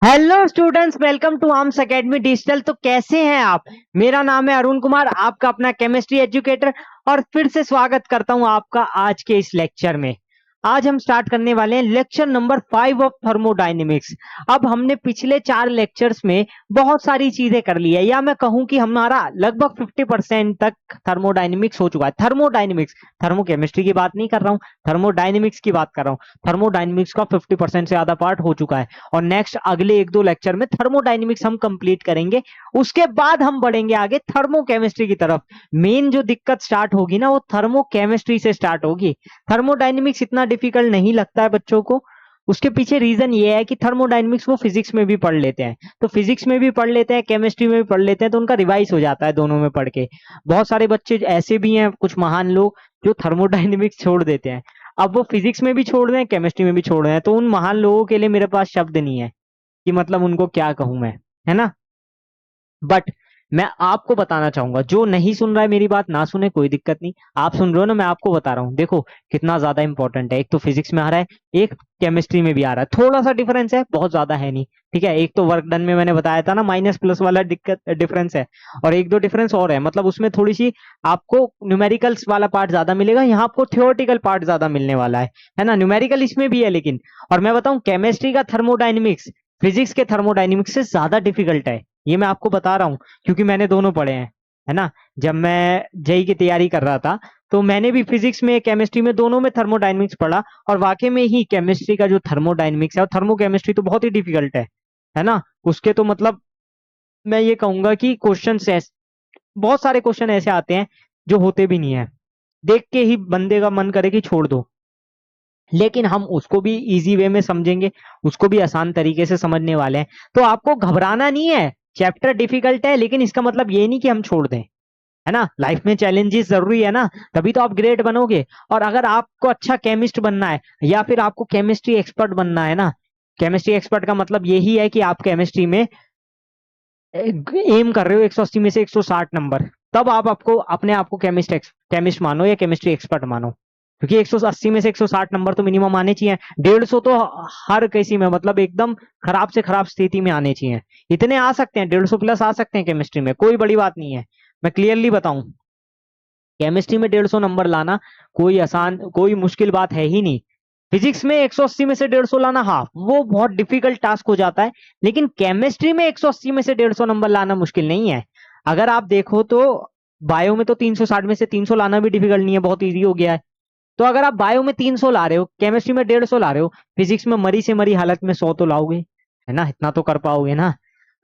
Hello students, welcome to arms academy digital. तो कैसे हैं आप? मेरा नाम है अरुण कुमार, आपका अपना केमिस्ट्री एजुकेटर, और फिर से स्वागत करता हूं आपका आज के इस लेक्चर में। आज हम स्टार्ट करने वाले हैं लेक्चर नंबर 5 ऑफ थर्मोडायनेमिक्स। अब हमने पिछले 4 लेक्चर्स में बहुत सारी चीजें कर ली है, या मैं कहूं कि हमारा लगभग 50% तक थर्मोडायनेमिक्स हो चुका है। थर्मोडायनेमिक्स, थर्मोकेमिस्ट्री की बात नहीं कर रहा हूं, थर्मोडायनेमिक्स की बात कर रहा हूं। थर्मोडायनेमिक्स का 50% से ज्यादा पार्ट हो चुका है, और नेक्स्ट अगले 1-2 लेक्चर में थर्मोडायनेमिक्स हम कंप्लीट करेंगे। उसके बाद हम बढ़ेंगे आगे थर्मोकेमिस्ट्री की तरफ। मेन जो दिक्कत स्टार्ट होगी ना, वो थर्मोकेमिस्ट्री से स्टार्ट होगी। थर्मोडायनेमिक्स इतना डिफिकल्ट नहीं लगता है बच्चों को। उसके पीछे रीजन ये है कि थर्मोडायनेमिक्स वो फिजिक्स में भी पढ़ लेते हैं, तो फिजिक्स में भी पढ़ लेते हैं, केमिस्ट्री में भी पढ़ लेते हैं, तो उनका रिवाइज हो जाता है दोनों में पढ़ के। बहुत सारे बच्चे ऐसे भी हैं, कुछ महान लोग, जो थर्मोडायनेमिक्स छोड़ देते हैं। अब वो फिजिक्स में भी छोड़ रहे हैं, केमिस्ट्री में भी छोड़ रहे हैं, तो उन महान लोगों के लिए मेरे पास शब्द नहीं है कि मतलब उनको क्या कहूं मैं, है ना। बट मैं आपको बताना चाहूंगा, जो नहीं सुन रहा है मेरी बात ना सुने, कोई दिक्कत नहीं। आप सुन रहे हो ना, मैं आपको बता रहा हूँ। देखो कितना ज्यादा इंपॉर्टेंट है। एक तो फिजिक्स में आ रहा है, एक केमिस्ट्री में भी आ रहा है। थोड़ा सा डिफरेंस है, बहुत ज्यादा है नहीं, ठीक है। एक तो वर्क डन में मैंने बताया था ना, माइनस प्लस वाला दिक्कत डिफरेंस है, और एक दो डिफरेंस और है। मतलब उसमें थोड़ी सी आपको न्यूमेरिकल्स वाला पार्ट ज्यादा मिलेगा, यहाँ आपको थियोरेटिकल पार्ट ज्यादा मिलने वाला है ना। न्यूमेरिकल इसमें भी है, लेकिन और मैं बताऊं, केमिस्ट्री का थर्मोडायनेमिक्स फिजिक्स के थर्मोडायनेमिक्स से ज्यादा डिफिकल्ट है। ये मैं आपको बता रहा हूँ, क्योंकि मैंने दोनों पढ़े हैं, है ना। जब मैं जेई की तैयारी कर रहा था, तो मैंने भी फिजिक्स में केमिस्ट्री में दोनों में थर्मोडायनेमिक्स पढ़ा, और वाकई में ही केमिस्ट्री का जो थर्मोडायनेमिक्स है और थर्मोकेमिस्ट्री तो बहुत ही डिफिकल्ट है ना। उसके तो मतलब मैं ये कहूंगा कि क्वेश्चन बहुत सारे क्वेश्चन ऐसे आते हैं जो होते भी नहीं है, देख के ही बंदे का मन करे कि छोड़ दो। लेकिन हम उसको भी इजी वे में समझेंगे, उसको भी आसान तरीके से समझने वाले हैं। तो आपको घबराना नहीं है। चैप्टर डिफिकल्ट है, लेकिन इसका मतलब ये नहीं कि हम छोड़ दें, है ना। लाइफ में चैलेंजेस जरूरी है ना, तभी तो आप ग्रेट बनोगे। और अगर आपको अच्छा केमिस्ट बनना है, या फिर आपको केमिस्ट्री एक्सपर्ट बनना है ना, केमिस्ट्री एक्सपर्ट का मतलब यही है कि आप केमिस्ट्री में एम कर रहे हो 180 में से 160 नंबर, तब आप आपको अपने आप को केमिस्ट मानो या केमिस्ट्री एक्सपर्ट मानो। क्योंकि 180 में से 160 नंबर तो मिनिमम आने चाहिए। 150 तो हर किसी में, मतलब एकदम खराब से खराब स्थिति में आने चाहिए। इतने आ सकते हैं, 150 प्लस आ सकते हैं केमिस्ट्री में, कोई बड़ी बात नहीं है। मैं क्लियरली बताऊं, केमिस्ट्री में 150 नंबर लाना कोई आसान, कोई मुश्किल बात है ही नहीं। फिजिक्स में 180 में से 150 लाना, हाँ वो बहुत डिफिकल्ट टास्क हो जाता है। लेकिन केमिस्ट्री में 180 में से 150 नंबर लाना मुश्किल नहीं है। अगर आप देखो तो बायो में तो 360 में से 300 लाना भी डिफिकल्ट नहीं है, बहुत इजी हो गया है। तो अगर आप बायो में 300 ला रहे हो, केमिस्ट्री में 150 ला रहे हो, फिजिक्स में मरी से मरी हालत में 100 तो लाओगे, है ना। इतना तो कर पाओगे ना।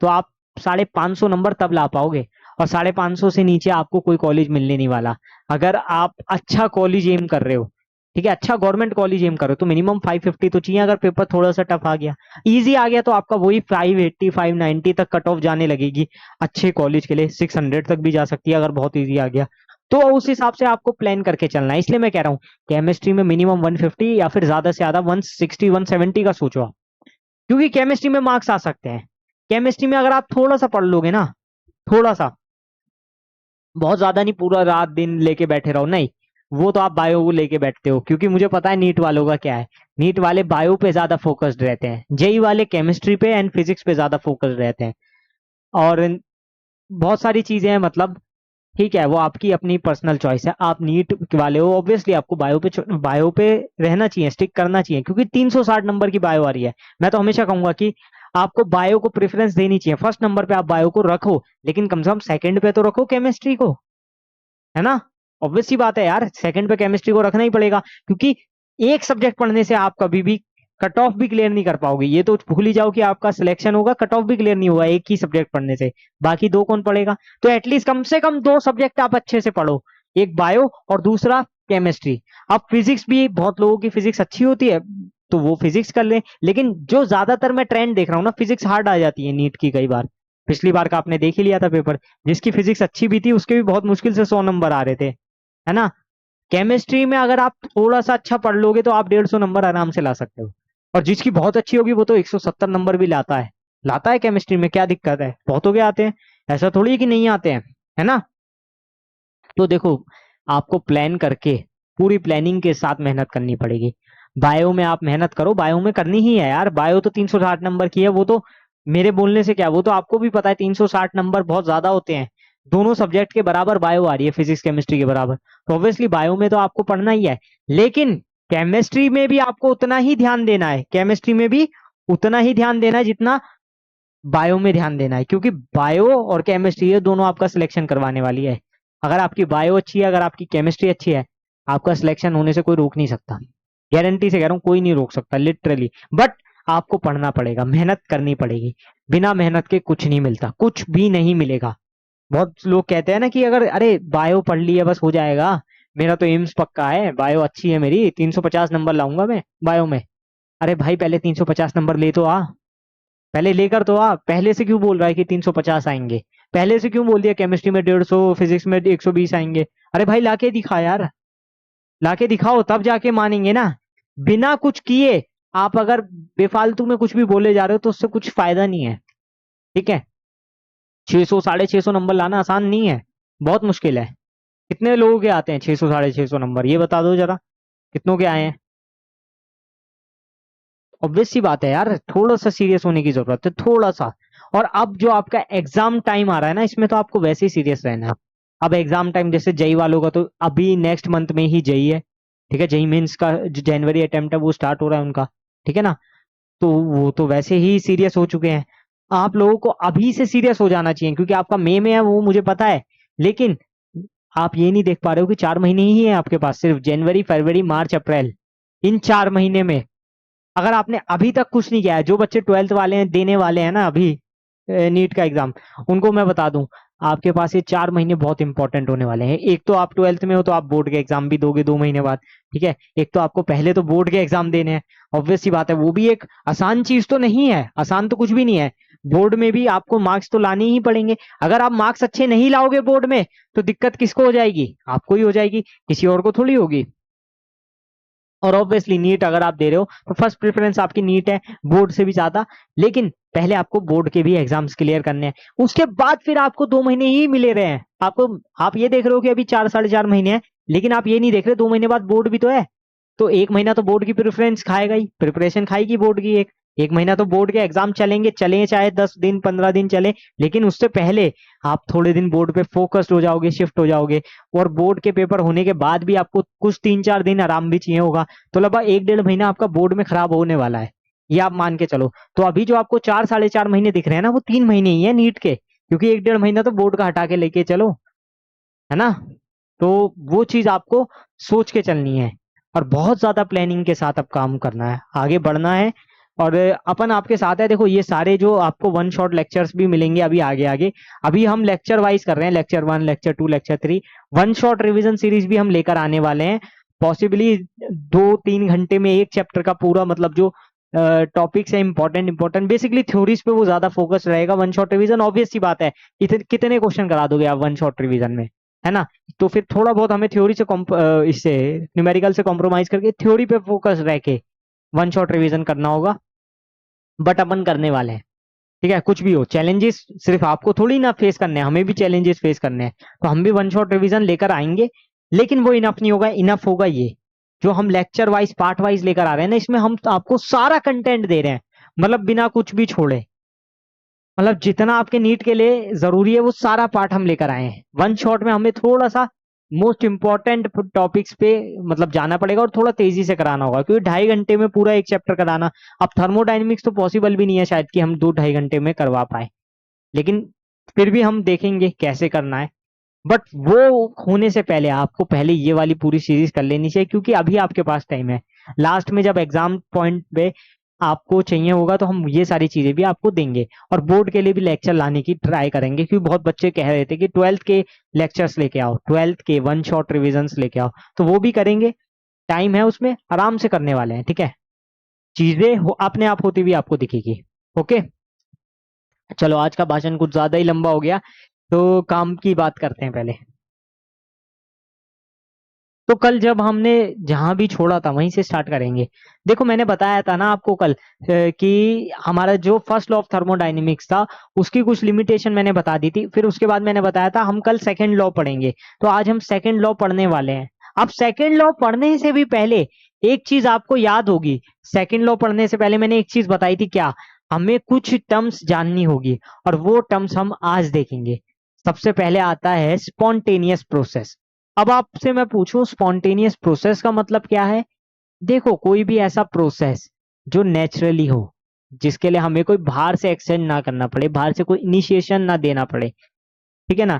तो आप 550 नंबर तब ला पाओगे, और 550 से नीचे आपको कोई कॉलेज मिलने नहीं वाला। अगर आप अच्छा कॉलेज एम कर रहे हो, ठीक है, अच्छा गवर्नमेंट कॉलेज एम कर रहे हो, तो मिनिमम 550 तो चाहिए। अगर पेपर थोड़ा सा टफ आ गया, इजी आ गया, तो आपका वही 580 590 तक कट ऑफ जाने लगेगी अच्छे कॉलेज के लिए। 600 तक भी जा सकती है अगर बहुत इजी आ गया। तो उस हिसाब से आपको प्लान करके चलना है। इसलिए मैं कह रहा हूँ, केमिस्ट्री में मिनिमम 150 या फिर ज्यादा से ज्यादा 160 170 का सोचो आप, क्योंकि केमिस्ट्री में मार्क्स आ सकते हैं। केमिस्ट्री में अगर आप थोड़ा सा पढ़ लोगे ना, थोड़ा सा, बहुत ज्यादा नहीं, पूरा रात दिन लेके बैठे रहो नहीं, वो तो आप बायो को लेके बैठते हो। क्योंकि मुझे पता है नीट वालों का क्या है, नीट वाले बायो पे ज्यादा फोकस्ड रहते हैं, जेई वाले केमिस्ट्री पे एंड फिजिक्स पे ज्यादा फोकस्ड रहते हैं। और बहुत सारी चीजें हैं, मतलब ठीक है, वो आपकी अपनी पर्सनल चॉइस है। आप नीट वाले हो, ऑब्वियसली आपको बायो पे रहना चाहिए, स्टिक करना चाहिए, क्योंकि 360 नंबर की बायो आ रही है। मैं तो हमेशा कहूंगा कि आपको बायो को प्रेफरेंस देनी चाहिए। फर्स्ट नंबर पे आप बायो को रखो, लेकिन कम से कम सेकंड पे तो रखो केमिस्ट्री को, है ना। ऑब्वियस सी बात है यार, सेकंड पे केमिस्ट्री को रखना ही पड़ेगा, क्योंकि एक सब्जेक्ट पढ़ने से आप कभी भी कट ऑफ भी क्लियर नहीं कर पाओगे। ये तो भूल ही जाओ कि आपका सिलेक्शन होगा, कट ऑफ भी क्लियर नहीं होगा एक ही सब्जेक्ट पढ़ने से। बाकी दो कौन पढ़ेगा? तो एटलीस्ट कम से कम दो सब्जेक्ट आप अच्छे से पढ़ो, एक बायो और दूसरा केमिस्ट्री। अब फिजिक्स भी, बहुत लोगों की फिजिक्स अच्छी होती है, तो वो फिजिक्स कर लें। लेकिन जो ज्यादातर मैं ट्रेंड देख रहा हूँ ना, फिजिक्स हार्ड आ जाती है नीट की कई बार। पिछली बार का आपने देख ही लिया था पेपर, जिसकी फिजिक्स अच्छी भी थी उसके भी बहुत मुश्किल से 100 नंबर आ रहे थे, है ना। केमिस्ट्री में अगर आप थोड़ा सा अच्छा पढ़ लोगे, तो आप 150 नंबर आराम से ला सकते हो। और जिसकी बहुत अच्छी होगी वो तो 170 नंबर भी लाता है केमिस्ट्री में। क्या दिक्कत है, बहुतों के आते हैं, ऐसा थोड़ी है कि नहीं आते हैं, है ना। तो देखो, आपको प्लान करके, पूरी प्लानिंग के साथ मेहनत करनी पड़ेगी। बायो में आप मेहनत करो, बायो में करनी ही है यार। बायो तो 360 नंबर की है, वो तो मेरे बोलने से क्या, वो तो आपको भी पता है 360 नंबर बहुत ज्यादा होते हैं। दोनों सब्जेक्ट के बराबर बायो आ रही है, फिजिक्स केमिस्ट्री के बराबर, तो ऑब्वियसली बायो में तो आपको पढ़ना ही है। लेकिन केमिस्ट्री में भी आपको उतना ही ध्यान देना है, केमिस्ट्री में भी उतना ही ध्यान देना है जितना बायो में ध्यान देना है, क्योंकि बायो और केमिस्ट्री ये दोनों आपका सिलेक्शन करवाने वाली है। अगर आपकी बायो अच्छी है, अगर आपकी केमिस्ट्री अच्छी है, आपका सिलेक्शन होने से कोई रोक नहीं सकता। गारंटी से कह रहा हूँ, कोई नहीं रोक सकता लिटरली। बट आपको पढ़ना पड़ेगा, मेहनत करनी पड़ेगी। बिना मेहनत के कुछ नहीं मिलता, कुछ भी नहीं मिलेगा। बहुत लोग कहते हैं ना कि अगर अरे बायो पढ़ लिया बस हो जाएगा, मेरा तो एम्स पक्का है, बायो अच्छी है मेरी, 350 नंबर लाऊंगा मैं बायो में। अरे भाई पहले 350 नंबर ले तो आ, पहले लेकर तो आ। पहले से क्यों बोल रहा है कि 350 आएंगे? पहले से क्यों बोल दिया केमिस्ट्री में 150, फिजिक्स में 120 आएंगे? अरे भाई लाके दिखा यार, लाके दिखाओ तब जाके मानेंगे ना। बिना कुछ किए आप अगर बेफालतू में कुछ भी बोले जा रहे हो तो उससे कुछ फायदा नहीं है। ठीक है, 600 650 नंबर लाना आसान नहीं है, बहुत मुश्किल है। कितने लोगों के आते हैं 600 650 नंबर, ये बता दो जरा, कितनों के आए हैं? ऑब्वियस सी बात है यार, थोड़ा सा सीरियस होने की जरूरत है, थोड़ा सा। और अब जो आपका एग्जाम टाइम आ रहा है ना, इसमें तो आपको वैसे ही सीरियस रहना है। अब एग्जाम टाइम जैसे जेई वालों का तो अभी नेक्स्ट मंथ में ही जेई है। ठीक है, जेई मेंस का जो जनवरी अटेम्प्ट है वो स्टार्ट हो रहा है उनका। ठीक है ना, तो वो तो वैसे ही सीरियस हो चुके हैं। आप लोगों को अभी से सीरियस हो जाना चाहिए, क्योंकि आपका मई में है वो मुझे पता है। लेकिन आप ये नहीं देख पा रहे हो कि 4 महीने ही है आपके पास, सिर्फ जनवरी फरवरी मार्च अप्रैल, इन 4 महीने में अगर आपने अभी तक कुछ नहीं किया है, जो बच्चे 12th वाले हैं देने वाले हैं ना अभी नीट का एग्जाम, उनको मैं बता दूं, आपके पास ये 4 महीने बहुत इंपॉर्टेंट होने वाले हैं। एक तो आप 12th में हो तो आप बोर्ड के एग्जाम भी दोगे 2 महीने बाद। ठीक है, एक तो आपको पहले तो बोर्ड के एग्जाम देने हैं, ऑब्वियस सी बात है, वो भी एक आसान चीज तो नहीं है, आसान तो कुछ भी नहीं है। बोर्ड में भी आपको मार्क्स तो लाने ही पड़ेंगे। अगर आप मार्क्स अच्छे नहीं लाओगे बोर्ड में, तो दिक्कत किसको हो जाएगी? आपको ही हो जाएगी, किसी और को थोड़ी होगी। और ऑब्वियसली नीट अगर आप दे रहे हो तो फर्स्ट प्रेफरेंस आपकी नीट है, बोर्ड से भी ज्यादा। लेकिन पहले आपको बोर्ड के भी एग्जाम्स क्लियर करने हैं, उसके बाद फिर आपको 2 महीने ही मिले रहे हैं आपको। आप ये देख रहे हो कि अभी 4 साढ़े 4 महीने हैं, लेकिन आप ये नहीं देख रहे 2 महीने बाद बोर्ड भी तो है। तो एक महीना तो बोर्ड की प्रेफरेंस खाएगा ही, प्रिपरेशन खाएगी बोर्ड की। एक एक महीना तो बोर्ड के एग्जाम चलेंगे, चले चाहे 10 दिन 15 दिन चले, लेकिन उससे पहले आप थोड़े दिन बोर्ड पे फोकस्ड हो जाओगे, शिफ्ट हो जाओगे। और बोर्ड के पेपर होने के बाद भी आपको कुछ 3 4 दिन आराम भी चाहिए होगा। तो लगभग 1 1.5 महीना आपका बोर्ड में खराब होने वाला है, ये आप मान के चलो। तो अभी जो आपको 4 साढ़े 4 महीने दिख रहे हैं ना, वो 3 महीने ही है नीट के, क्योंकि 1 1.5 महीना तो बोर्ड का हटा के लेके चलो, है ना। तो वो चीज आपको सोच के चलनी है, और बहुत ज्यादा प्लानिंग के साथ अब काम करना है, आगे बढ़ना है। और अपन आपके साथ है। देखो ये सारे जो आपको वन शॉट लेक्चर्स भी मिलेंगे अभी आगे आगे, अभी हम लेक्चर वाइज कर रहे हैं, lecture 1 lecture 2 lecture 3। One shot revision series भी हम लेकर आने वाले हैं, पॉसिबली 2 3 घंटे में एक चैप्टर का पूरा, मतलब जो टॉपिक्स है इंपॉर्टेंट इंपॉर्टेंट, बेसिकली थ्योरीज पे वो ज्यादा फोकस रहेगा। वन शॉट रिवीजन ऑब्वियस सी बात है, कितने क्वेश्चन करा दोगे आप वन शॉट रिवीजन में, है ना। तो फिर थोड़ा बहुत हमें थ्योरी से इससे न्यूमेरिकल से कॉम्प्रोमाइज करके थ्योरी पे फोकस रह के वन शॉट रिवीजन करना होगा। बट अपन करने वाले हैं। ठीक है, कुछ भी हो, चैलेंजेस सिर्फ आपको थोड़ी ना फेस करने हैं, हमें भी चैलेंजेस फेस करने हैं। तो हम भी वन शॉट रिवीजन लेकर आएंगे, लेकिन वो इनफ नहीं होगा। इनफ होगा ये जो हम लेक्चर वाइज पार्ट वाइज लेकर आ रहे हैं ना, इसमें हम आपको सारा कंटेंट दे रहे हैं, मतलब बिना कुछ भी छोड़े। मतलब जितना आपके नीट के लिए जरूरी है वो सारा पार्ट हम लेकर आए हैं। वन शॉट में हमें थोड़ा सा मोस्ट इंपॉर्टेंट टॉपिक्स पे मतलब जाना पड़ेगा, और थोड़ा तेजी से कराना होगा, क्योंकि 2.5 घंटे में पूरा एक चैप्टर कराना, अब थर्मोडाइनमिक्स तो पॉसिबल भी नहीं है शायद कि हम 2 2.5 घंटे में करवा पाए। लेकिन फिर भी हम देखेंगे कैसे करना है। बट वो होने से पहले आपको पहले ये वाली पूरी सीरीज कर लेनी चाहिए, क्योंकि अभी आपके पास टाइम है। लास्ट में जब एग्जाम पॉइंट पे आपको चाहिए होगा तो हम ये सारी चीजें भी आपको देंगे, और बोर्ड के लिए भी लेक्चर लाने की ट्राई करेंगे, क्योंकि बहुत बच्चे कह रहे थे कि 12th के लेक्चर्स लेके आओ, 12th के वन शॉट रिविजन्स लेके आओ, तो वो भी करेंगे। टाइम है उसमें, आराम से करने वाले हैं। ठीक है, चीजें अपने आप होती हुई आपको दिखेगी। ओके, चलो आज का भाषण कुछ ज्यादा ही लंबा हो गया, तो काम की बात करते हैं पहले। तो कल जब हमने जहां भी छोड़ा था वहीं से स्टार्ट करेंगे। देखो मैंने बताया था ना आपको कल कि हमारा जो फर्स्ट लॉ ऑफ थर्मोडायनेमिक्स था उसकी कुछ लिमिटेशन मैंने बता दी थी। फिर उसके बाद मैंने बताया था हम कल सेकंड लॉ पढ़ेंगे, तो आज हम सेकंड लॉ पढ़ने वाले हैं। अब सेकंड लॉ पढ़ने से भी पहले एक चीज आपको याद होगी, सेकंड लॉ पढ़ने से पहले मैंने एक चीज बताई थी, क्या? हमें कुछ टर्म्स जाननी होगी और वो टर्म्स हम आज देखेंगे। सबसे पहले आता है स्पॉन्टेनियस प्रोसेस। अब आपसे मैं पूछूं स्पॉन्टेनियस प्रोसेस का मतलब क्या है? देखो, कोई भी ऐसा प्रोसेस जो नेचुरली हो, जिसके लिए हमें कोई बाहर से एक्सचेंज ना करना पड़े, बाहर से कोई इनिशिएशन ना देना पड़े, ठीक है ना,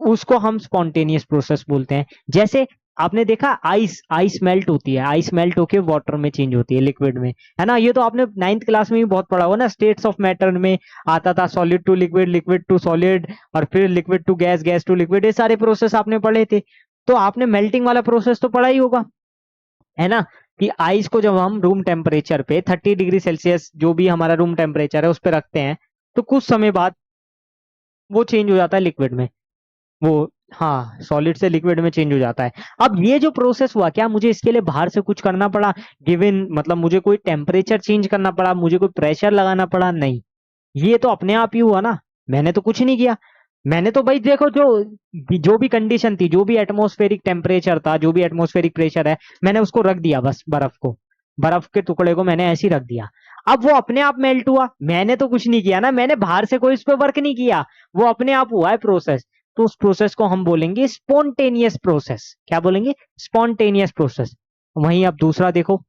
उसको हम स्पॉन्टेनियस प्रोसेस बोलते हैं। जैसे आपने देखा आइस आइस मेल्ट होती है, आइस मेल्ट होके वाटर में चेंज होती है, लिक्विड में, है ना। ये तो आपने 9th क्लास में भी बहुत पढ़ा होगा ना, स्टेट्स ऑफ मैटर में आता था, solid to liquid, liquid to solid, और फिर liquid to gas, gas to liquid, ये सारे प्रोसेस आपने पढ़े थे। तो आपने मेल्टिंग वाला प्रोसेस तो पढ़ा ही होगा, है ना, कि आइस को जब हम रूम टेम्परेचर पे 30 डिग्री सेल्सियस, जो भी हमारा रूम टेम्परेचर है, उस पर रखते हैं, तो कुछ समय बाद वो चेंज हो जाता है लिक्विड में। वो, हाँ, सॉलिड से लिक्विड में चेंज हो जाता है। अब ये जो प्रोसेस हुआ, क्या मुझे इसके लिए बाहर से कुछ करना पड़ा? गिवन मतलब मुझे कोई टेम्परेचर चेंज करना पड़ा, मुझे कोई प्रेशर लगाना पड़ा? नहीं, ये तो अपने आप ही हुआ ना, मैंने तो कुछ नहीं किया। मैंने तो भाई देखो, जो जो भी कंडीशन थी, जो भी एटमॉस्फेरिक टेम्परेचर था, जो भी एटमॉस्फेरिक प्रेशर है, मैंने उसको रख दिया, बस बर्फ को, बर्फ के टुकड़े को मैंने ऐसे ही रख दिया। अब वो अपने आप मेल्ट हुआ, मैंने तो कुछ नहीं किया ना, मैंने बाहर से कोई इस पे वर्क नहीं किया, वो अपने आप हुआ है प्रोसेस। तो उस प्रोसेस को हम बोलेंगे स्पॉन्टेनियस प्रोसेस। क्या बोलेंगे? Spontaneous process. वहीं अब दूसरा देखो,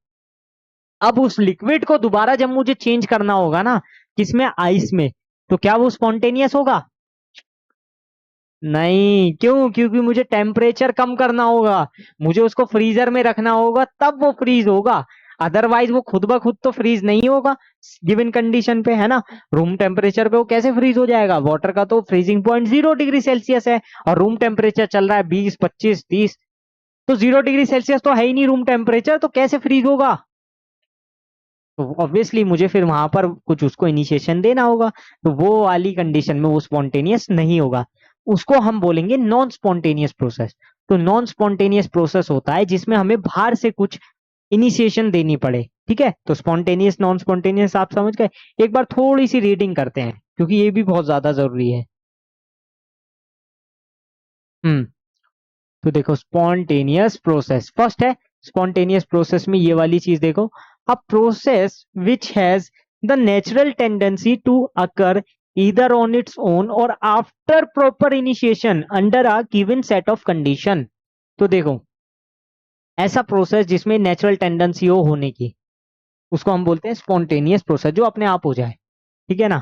अब उस लिक्विड को दोबारा जब मुझे चेंज करना होगा ना, किसमें? आइस में, तो क्या वो स्पॉन्टेनियस होगा? नहीं, क्यों? क्योंकि मुझे टेम्परेचर कम करना होगा, मुझे उसको फ्रीजर में रखना होगा, तब वो फ्रीज होगा। अदरवाइज वो खुद ब खुद तो फ्रीज नहीं होगा गिवन कंडीशन पे, है ना। रूम टेम्परेचर पे वो कैसे फ्रीज हो जाएगा? वाटर का तो फ्रीजिंग पॉइंट 0 डिग्री सेल्सियस है, और रूम टेम्परेचर चल रहा है 20, 25, 30, तो 0 डिग्री सेल्सियस तो है ही नहीं रूम टेम्परेचर, तो कैसे फ्रीज होगा? तो ऑब्वियसली मुझे फिर वहां पर कुछ उसको इनिशिएशन देना होगा, तो वो वाली कंडीशन में वो स्पॉन्टेनियस नहीं होगा। उसको हम बोलेंगे नॉन स्पॉन्टेनियस प्रोसेस। तो नॉन स्पॉन्टेनियस प्रोसेस होता है जिसमें हमें बाहर से कुछ इनिशिएशन देनी पड़े, ठीक है। तो स्पॉन्टेनियस, नॉन स्पॉन्टेनियस आप समझ गए। एक बार थोड़ी सी रीडिंग करते हैं, क्योंकि ये भी बहुत ज्यादा जरूरी है। हम्म तो देखो, स्पॉन्टेनियस प्रोसेस फर्स्ट है। स्पॉन्टेनियस प्रोसेस में ये वाली चीज देखो, a process which has the natural tendency to occur either on its own or after proper initiation under a given set of condition। तो देखो, ऐसा प्रोसेस जिसमें नेचुरल टेंडेंसी हो होने की, उसको हम बोलते हैं स्पॉन्टेनियस प्रोसेस, जो अपने आप हो जाए, ठीक है ना।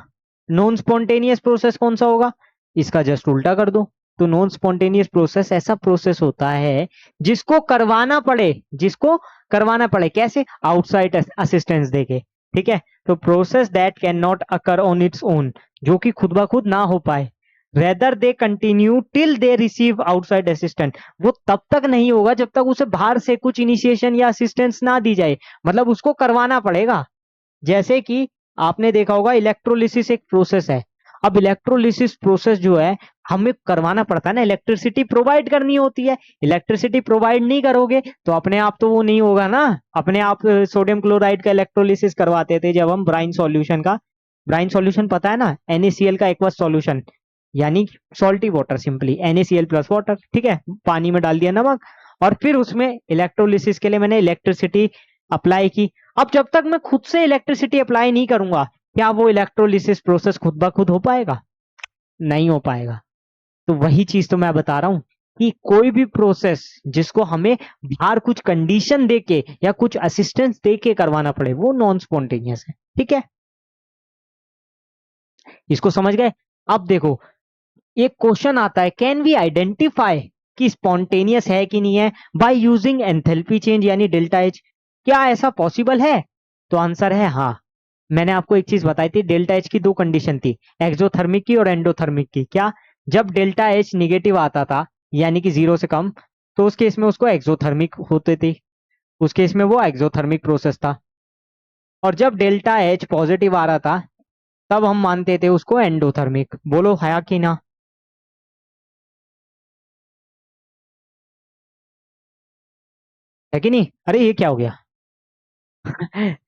नॉन स्पॉन्टेनियस प्रोसेस कौन सा होगा? इसका जस्ट उल्टा कर दो। तो नॉन स्पॉन्टेनियस प्रोसेस ऐसा प्रोसेस होता है जिसको करवाना पड़े, जिसको करवाना पड़े, कैसे? आउटसाइड असिस्टेंस देके, ठीक है। तो process that can not occur on its own, जो कि खुद ब खुद ना हो पाए, rather they continue till they receive outside assistant, वो तब तक नहीं होगा जब तक उसे बाहर से कुछ इनिशिएशन या असिस्टेंस ना दी जाए, मतलब उसको करवाना पड़ेगा। जैसे कि आपने देखा होगा, इलेक्ट्रोलिसिस एक प्रोसेस है। अब इलेक्ट्रोलिसिस प्रोसेस जो है, हमें करवाना पड़ता है ना, इलेक्ट्रिसिटी प्रोवाइड करनी होती है। इलेक्ट्रिसिटी प्रोवाइड नहीं करोगे तो अपने आप तो वो नहीं होगा ना। अपने आप सोडियम क्लोराइड का इलेक्ट्रोलिसिस करवाते थे जब हम ब्राइन सॉल्यूशन का, ब्राइन सॉल्यूशन पता है ना, NaCl का एक्वस सॉल्यूशन, यानी salty water, simply NaCl plus water, ठीक है, पानी में डाल दिया नमक, और फिर उसमें इलेक्ट्रोलिसिस के लिए मैंने इलेक्ट्रिसिटी अप्लाई की। अब जब तक मैं खुद से इलेक्ट्रिसिटी अप्लाई नहीं करूंगा, क्या वो इलेक्ट्रोलिसिस प्रोसेस खुद ब खुद हो पाएगा? नहीं हो पाएगा। तो वही चीज तो मैं बता रहा हूं, कि कोई भी प्रोसेस जिसको हमें बाहर कुछ कंडीशन देके या कुछ असिस्टेंस देके करवाना पड़े, वो नॉन स्पॉन्टेनियस है, ठीक है। इसको समझ गए? अब देखो, एक क्वेश्चन आता है, कैन वी आइडेंटिफाई कि स्पॉन्टेनियस है कि नहीं है बाय यूजिंग एंथैल्पी चेंज यानी डेल्टा एच? क्या ऐसा पॉसिबल है? तो आंसर है हाँ। मैंने आपको एक चीज बताई थी, डेल्टा एच की दो कंडीशन थी, एक्सोथर्मिक की और एंडोथर्मिक की। क्या? जब डेल्टा एच निगेटिव आता था, यानी कि 0 से कम, तो उस केस में उसको एक्सोथर्मिक होते थे, उस केस में वो एक्सोथर्मिक प्रोसेस था। और जब डेल्टा एच पॉजिटिव आ रहा था, तब हम मानते थे उसको एंडोथर्मिक। बोलो है कि ना? है कि नहीं? अरे ये क्या हो गया?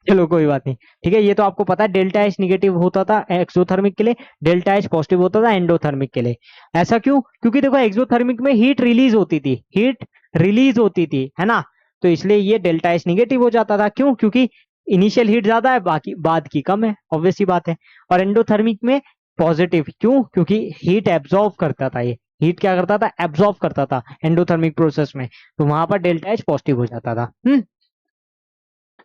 चलो कोई बात नहीं, ठीक है। ये तो आपको पता है, डेल्टा एच निगेटिव होता था एक्सोथर्मिक के लिए, डेल्टा एच पॉजिटिव होता था एंडोथर्मिक के लिए। ऐसा क्यों? क्योंकि देखो, एक्सोथर्मिक में हीट रिलीज होती थी, हीट रिलीज होती थी, है ना। तो इसलिए ये डेल्टा एच निगेटिव हो जाता था। क्यों? क्योंकि इनिशियल हीट ज्यादा है, बाकी बाद की कम है, ऑब्वियस सी बात है। और एंडोथर्मिक में पॉजिटिव, क्यों? क्योंकि हीट एब्जॉर्व करता था, ये हीट क्या करता था? एब्जॉर्व करता था एंडोथर्मिक प्रोसेस में, तो वहां पर डेल्टा एच पॉजिटिव हो जाता था।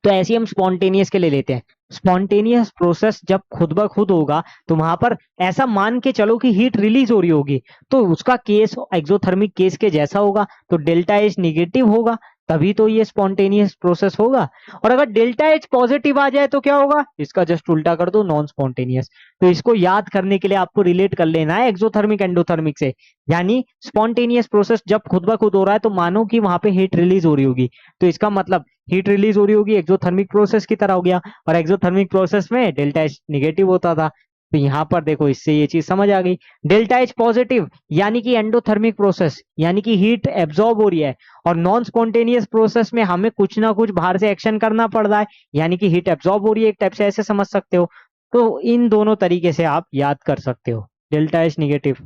तो ऐसे ही हम स्पॉन्टेनियस के लिए लेते हैं। स्पॉन्टेनियस प्रोसेस जब खुद ब खुद होगा तो वहां पर ऐसा मान के चलो कि हीट रिलीज हो रही होगी, तो उसका केस एक्सोथर्मिक केस के जैसा होगा, तो डेल्टा एच निगेटिव होगा, तभी तो ये स्पॉन्टेनियस प्रोसेस होगा। और अगर डेल्टा एच पॉजिटिव आ जाए तो क्या होगा? इसका जस्ट उल्टा कर दो, नॉन स्पॉन्टेनियस। तो इसको याद करने के लिए आपको रिलेट कर लेना है एक्सोथर्मिक एंडोथर्मिक से। यानी स्पॉन्टेनियस प्रोसेस जब खुद ब खुद हो रहा है तो मानो कि वहां पे हीट रिलीज हो रही होगी, तो इसका मतलब हीट रिलीज हो रही होगी, एक्सोथर्मिक प्रोसेस की तरह हो गया। और एक्सोथर्मिक प्रोसेस में डेल्टा एच निगेटिव होता था, तो यहां पर देखो इससे ये चीज समझ आ गई। डेल्टा एच पॉजिटिव यानी कि एंडोथर्मिक प्रोसेस, यानी कि हीट एब्जॉर्ब हो रही है। और नॉन स्पॉन्टेनियस प्रोसेस में हमें कुछ ना कुछ बाहर से एक्शन करना पड़ रहा है, यानी कि हीट एब्जॉर्ब हो रही है, एक टाइप से ऐसे समझ सकते हो। तो इन दोनों तरीके से आप याद कर सकते हो। डेल्टा एच निगेटिव,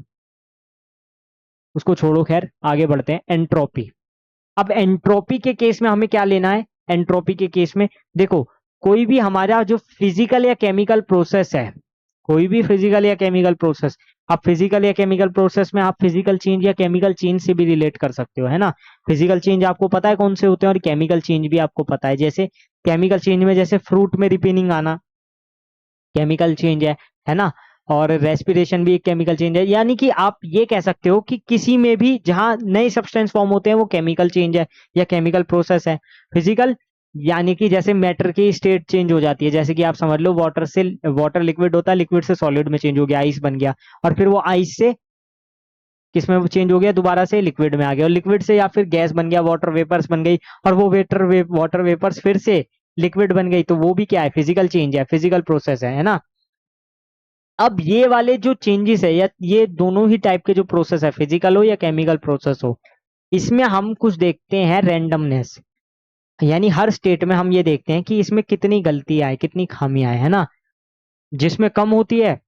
उसको छोड़ो, खैर आगे बढ़ते हैं। एंट्रोपी। अब एंट्रोपी के केस में हमें क्या लेना है? एंट्रोपी के केस में देखो, कोई भी हमारा जो फिजिकल या केमिकल प्रोसेस है, कोई भी फिजिकल या केमिकल प्रोसेस, अब फिजिकल या केमिकल प्रोसेस में आप फिजिकल चेंज या केमिकल चेंज से भी रिलेट कर सकते हो, है ना। फिजिकल चेंज आपको पता है कौन से होते हैं, और केमिकल चेंज भी आपको पता है। जैसे केमिकल चेंज में जैसे फ्रूट में रिपेनिंग आना केमिकल चेंज है ना। और रेस्पिरेशन भी एक केमिकल चेंज है। यानी कि आप ये कह सकते हो कि किसी में भी जहां नए सब्सटेंस फॉर्म होते हैं वो केमिकल चेंज है या केमिकल प्रोसेस है। फिजिकल यानी कि जैसे मैटर की स्टेट चेंज हो जाती है, जैसे कि आप समझ लो वाटर से, वाटर लिक्विड होता है, लिक्विड से सॉलिड में चेंज हो गया, आइस बन गया, और फिर वो आइस से किसमें चेंज हो गया? दोबारा से लिक्विड में आ गया, और लिक्विड से या फिर गैस बन गया, वाटर वेपर्स बन गई, और वो वाटर वेपर्स फिर से लिक्विड बन गई, तो वो भी क्या है? फिजिकल चेंज है, फिजिकल प्रोसेस है ना। अब ये वाले जो चेंजेस है, या ये दोनों ही टाइप के जो प्रोसेस है, फिजिकल हो या केमिकल प्रोसेस हो, इसमें हम कुछ देखते हैं रैंडमनेस। यानी हर स्टेट में हम ये देखते हैं कि इसमें कितनी गलतियां है, कितनी खामियां है ना। जिसमें कम होती है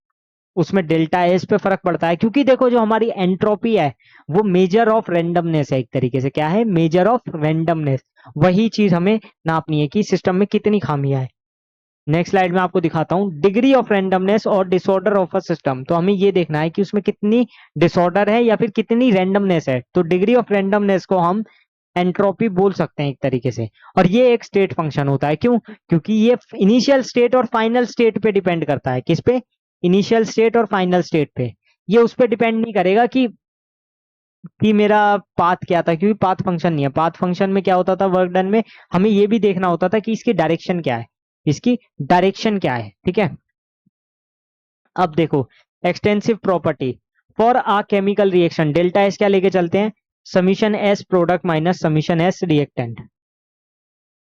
उसमें डेल्टा एस पे फर्क पड़ता है, क्योंकि देखो जो हमारी एंट्रोपी है वो मेजर ऑफ रैंडमनेस है, एक तरीके से क्या है? Measure of randomness. वही चीज हमें नापनी है कि सिस्टम में कितनी खामियां है। नेक्स्ट स्लाइड में आपको दिखाता हूँ डिग्री ऑफ रैंडमनेस और डिसऑर्डर ऑफ अ सिस्टम। तो हमें ये देखना है कि उसमें कितनी डिसऑर्डर है या फिर कितनी रैंडमनेस है। तो डिग्री ऑफ रैंडमनेस को हम एंट्रोपी बोल सकते हैं एक तरीके से। और ये एक स्टेट फंक्शन होता है, क्यों? क्योंकि ये इनिशियल स्टेट और फाइनल स्टेट पे डिपेंड करता है। किस पे? इनिशियल स्टेट और फाइनल स्टेट पे। ये उस पर डिपेंड नहीं करेगा कि मेरा पाथ क्या था, क्योंकि पाथ फंक्शन नहीं है। पाथ फंक्शन में क्या होता था वर्क डन में? हमें ये भी देखना होता था कि इसकी डायरेक्शन क्या है, इसकी डायरेक्शन क्या है, ठीक है। अब देखो extensive property for a chemical reaction, delta S क्या लेके चलते हैं? Summation S product minus summation S reactant.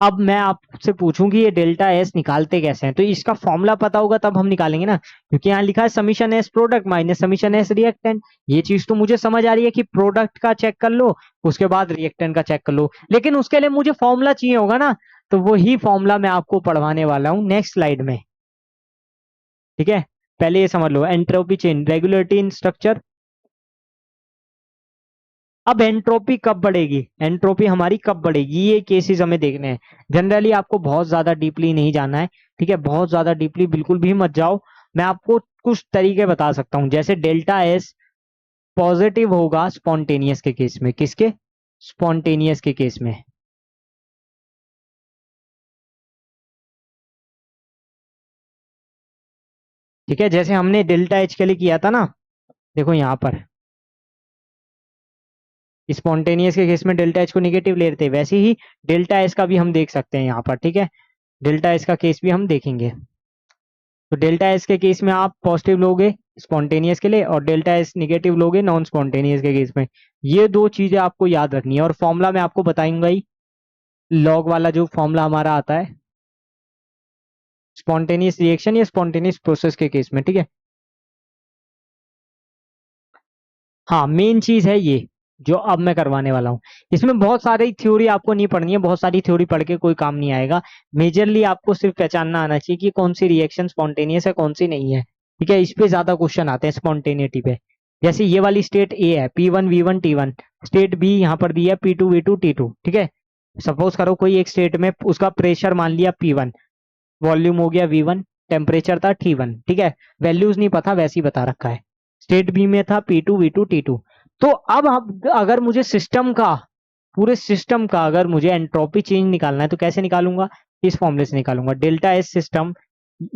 अब मैं आपसे पूछूं कि ये डेल्टा एस निकालते कैसे हैं, तो इसका फॉर्मूला पता होगा तब हम निकालेंगे ना, क्योंकि यहाँ लिखा है summation S product minus summation S reactant. ये चीज तो मुझे समझ आ रही है कि प्रोडक्ट का चेक कर लो, उसके बाद रिएक्टेंट का चेक कर लो, लेकिन उसके लिए मुझे फॉर्मूला चाहिए होगा ना। तो वही फॉर्मूला मैं आपको पढ़वाने वाला हूँ नेक्स्ट स्लाइड में, ठीक है। पहले ये समझ लो, entropy change, regulatory in structure. अब एंट्रोपी कब बढ़ेगी, एंट्रोपी हमारी कब बढ़ेगी, ये केसेस हमें देखने हैं। जनरली आपको बहुत ज्यादा डीपली नहीं जाना है, ठीक है। बहुत ज्यादा डीपली बिल्कुल भी मत जाओ। मैं आपको कुछ तरीके बता सकता हूं, जैसे डेल्टा एस पॉजिटिव होगा स्पॉन्टेनियस के केस में। किसके? स्पॉन्टेनियस के केस में, ठीक है। जैसे हमने डेल्टा एच के लिए किया था ना, देखो यहां पर स्पॉन्टेनियस के केस में डेल्टा एच को निगेटिव ले रहे थे, वैसे ही डेल्टा एस का भी हम देख सकते हैं यहाँ पर, ठीक है। डेल्टा एस का केस भी हम देखेंगे। तो डेल्टा एस के केस में आप पॉजिटिव लोगे स्पॉन्टेनियस के लिए, और डेल्टा एस निगेटिव लोगे नॉन स्पॉन्टेनियस के केस में। ये दो चीजें आपको याद रखनी है, और फॉर्मूला मैं आपको बताऊंगा ही, लॉग वाला जो फॉर्मूला हमारा आता है स्पॉन्टेनियस रिएक्शन या स्पॉन्टेनियस प्रोसेस के केस में, ठीक है। हाँ, मेन चीज है ये जो अब मैं करवाने वाला हूँ। इसमें बहुत सारी थ्योरी आपको नहीं पढ़नी है, बहुत सारी थ्योरी पढ़ के कोई काम नहीं आएगा। मेजरली आपको सिर्फ पहचानना आना चाहिए कि कौन सी रिएक्शन स्पॉन्टेनियस है, कौन सी नहीं है, ठीक है। इस पे ज्यादा क्वेश्चन आते हैं स्पॉन्टेनिटी पे। जैसे ये वाली स्टेट ए है, P1 V1 T1, state B यहाँ पर दी है P2 V2 T2, ठीक है। सपोज करो कोई एक स्टेट में उसका प्रेशर मान लिया P1, वॉल्यूम हो गया V1, टेम्परेचर था T1, ठीक है, वैल्यूज नहीं पता, वैसे ही बता रखा है। स्टेट बी में था P2 V2 T2। तो अब अगर मुझे सिस्टम का, पूरे सिस्टम का अगर मुझे एंट्रोपी चेंज निकालना है तो कैसे निकालूंगा? इस फॉर्मूले से निकालूंगा, डेल्टा एस सिस्टम,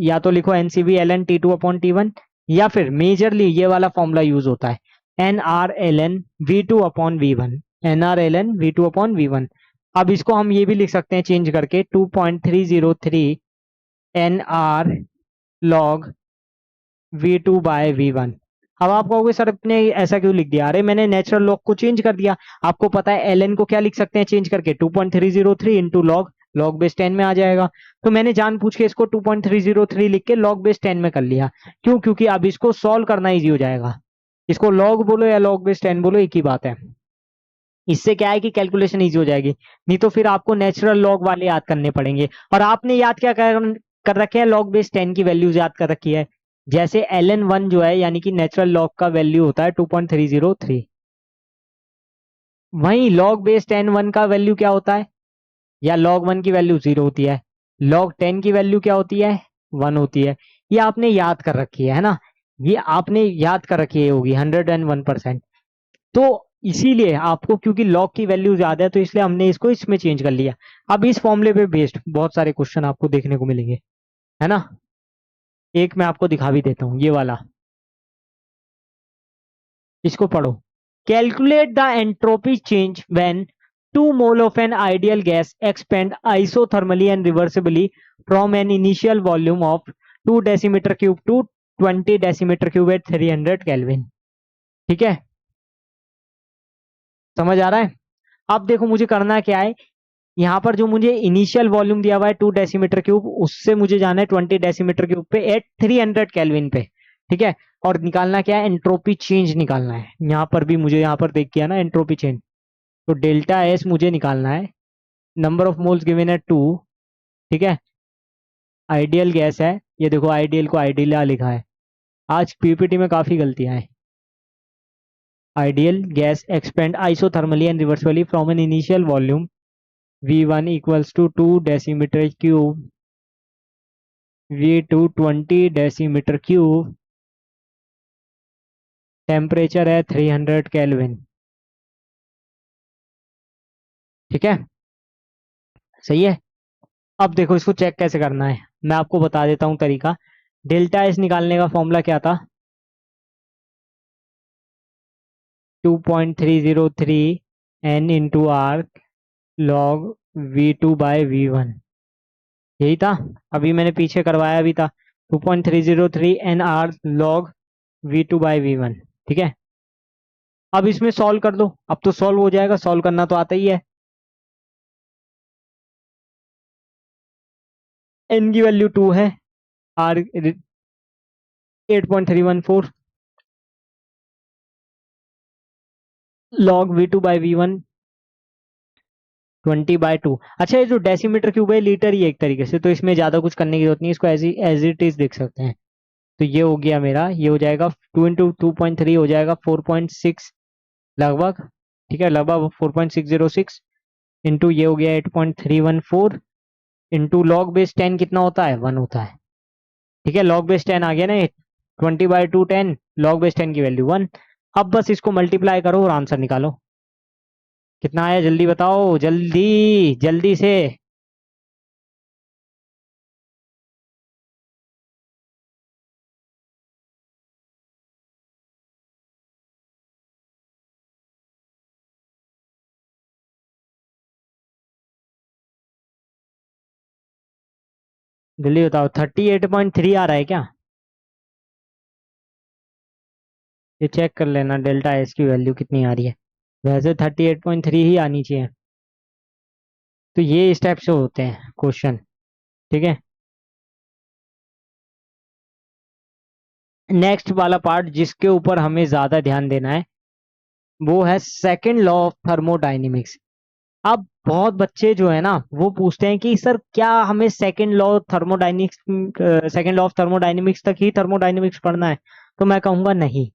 या तो लिखो NCV L N T2 upon T1, या फिर मेजरली ये वाला फॉर्मूला यूज होता है, NRln V2 upon V1, NRln V2 upon V1। अब इसको हम ये भी लिख सकते हैं चेंज करके, 2.303 NR log V2 by V1। अब आप कहोगे सर अपने ऐसा क्यों लिख दिया? अरे मैंने नेचुरल लॉग को चेंज कर दिया। आपको पता है ln को क्या लिख सकते हैं चेंज करके? 2.303 इंटू लॉग, लॉग बेस 10 में आ जाएगा। तो मैंने जानबूझ के इसको 2.303 लिख के लॉग बेस 10 में कर लिया। क्यों? क्योंकि अब इसको सॉल्व करना इजी हो जाएगा। इसको लॉग बोलो या लॉग बेस 10 बोलो, एक ही बात है। इससे क्या है कि कैलकुलेशन इजी हो जाएगी, नहीं तो फिर आपको नेचुरल लॉग वाले याद करने पड़ेंगे। और आपने याद क्या कर रखे हैं? लॉग बेस 10 की वैल्यूज याद कर रखी है। जैसे ln1 जो है, यानी कि नेचुरल लॉग का वैल्यू होता है 2.303, वहीं लॉग बेस 10 1 का वैल्यू क्या होता है? या लॉग 1 की वैल्यू 0 होती है, लॉग 10 की वैल्यू क्या होती है? 1 होती है। ये आपने याद कर रखी है ना, ये आपने याद कर रखी है, होगी 101%। तो इसीलिए आपको, क्योंकि लॉग की वैल्यू ज्यादा है, तो इसलिए हमने इसको इसमें चेंज कर लिया। अब इस फॉर्मूले पे बेस्ड बहुत सारे क्वेश्चन आपको देखने को मिलेंगे, है ना। एक मैं आपको दिखा भी देता हूं, ये वाला, इसको पढ़ो। Calculate the entropy change when 2 mole of an ideal gas expand isothermally and reversibly from an initial volume of 2 decimeter cube to 20 decimeter cube at 300 kelvin. ठीक है, समझ आ रहा है? अब देखो मुझे करना क्या है, यहाँ पर जो मुझे इनिशियल वॉल्यूम दिया हुआ है 2 डेसीमीटर क्यूब, उससे मुझे जाना है 20 डेसीमीटर क्यूब पे एट 300 केल्विन पे। ठीक है, और निकालना क्या है? एंट्रोपी चेंज निकालना है। यहाँ पर भी मुझे, यहाँ पर देख किया ना एंट्रोपी चेंज, तो डेल्टा एस मुझे निकालना है। नंबर ऑफ मोल्स गिवन है 2, ठीक है, आइडियल गैस है, ये देखो आइडियल को आइडियला लिखा है। आज पीपीटी में काफी गलतियां हैं। Ideal gas expand isothermally and reversibly from an initial volume V1 equals to 2 decimeter cube, V2 20 decimeter cube, temperature है 300 केल्विन। ठीक है, सही है। अब देखो इसको चेक कैसे करना है, मैं आपको बता देता हूं तरीका। डेल्टा एस निकालने का फॉर्मूला क्या था? 2.303 n into R log V2 by V1, यही था। अभी मैंने पीछे करवाया भी था, 2.303 N R log V2 by V1। ठीक है, अब इसमें सॉल्व कर दो, अब तो सॉल्व हो जाएगा, सॉल्व करना तो आता ही है। एन की वैल्यू 2 है, are 8.314, log V2 by V1 20/2। अच्छा, ये जो डेसीमीटर क्यूब है लीटर ही एक तरीके से, तो इसमें ज्यादा कुछ करने की जरूरत नहीं, इसको एज इट इज देख सकते हैं। तो ये हो गया मेरा, ये हो जाएगा 2 इंटू 2.3 हो जाएगा 4.6 लगभग। ठीक है, लगभग 4.606 इंटू ये हो गया 8.314 इंटू लॉग बेस 10 कितना होता है? 1 होता है। ठीक है, लॉग बेस 10 आ गया ना, 20/2 10, लॉग बेस 10 की वैल्यू 1। अब बस इसको मल्टीप्लाई करो और आंसर निकालो। कितना आया जल्दी बताओ, जल्दी जल्दी से। जल्दी बताओ, 38.3 आ रहा है क्या? ये चेक कर लेना डेल्टा एस की वैल्यू कितनी आ रही है। वैसे 38.3 ही आनी चाहिए। तो ये स्टेप से होते हैं क्वेश्चन। ठीक है, नेक्स्ट वाला पार्ट जिसके ऊपर हमें ज्यादा ध्यान देना है वो है सेकंड लॉ ऑफ थर्मोडाइनेमिक्स। अब बहुत बच्चे जो है ना वो पूछते हैं कि सर क्या हमें सेकंड लॉ ऑफ थर्मोडाइनेमिक्स तक ही थर्मोडाइनेमिक्स पढ़ना है? तो मैं कहूंगा नहीं,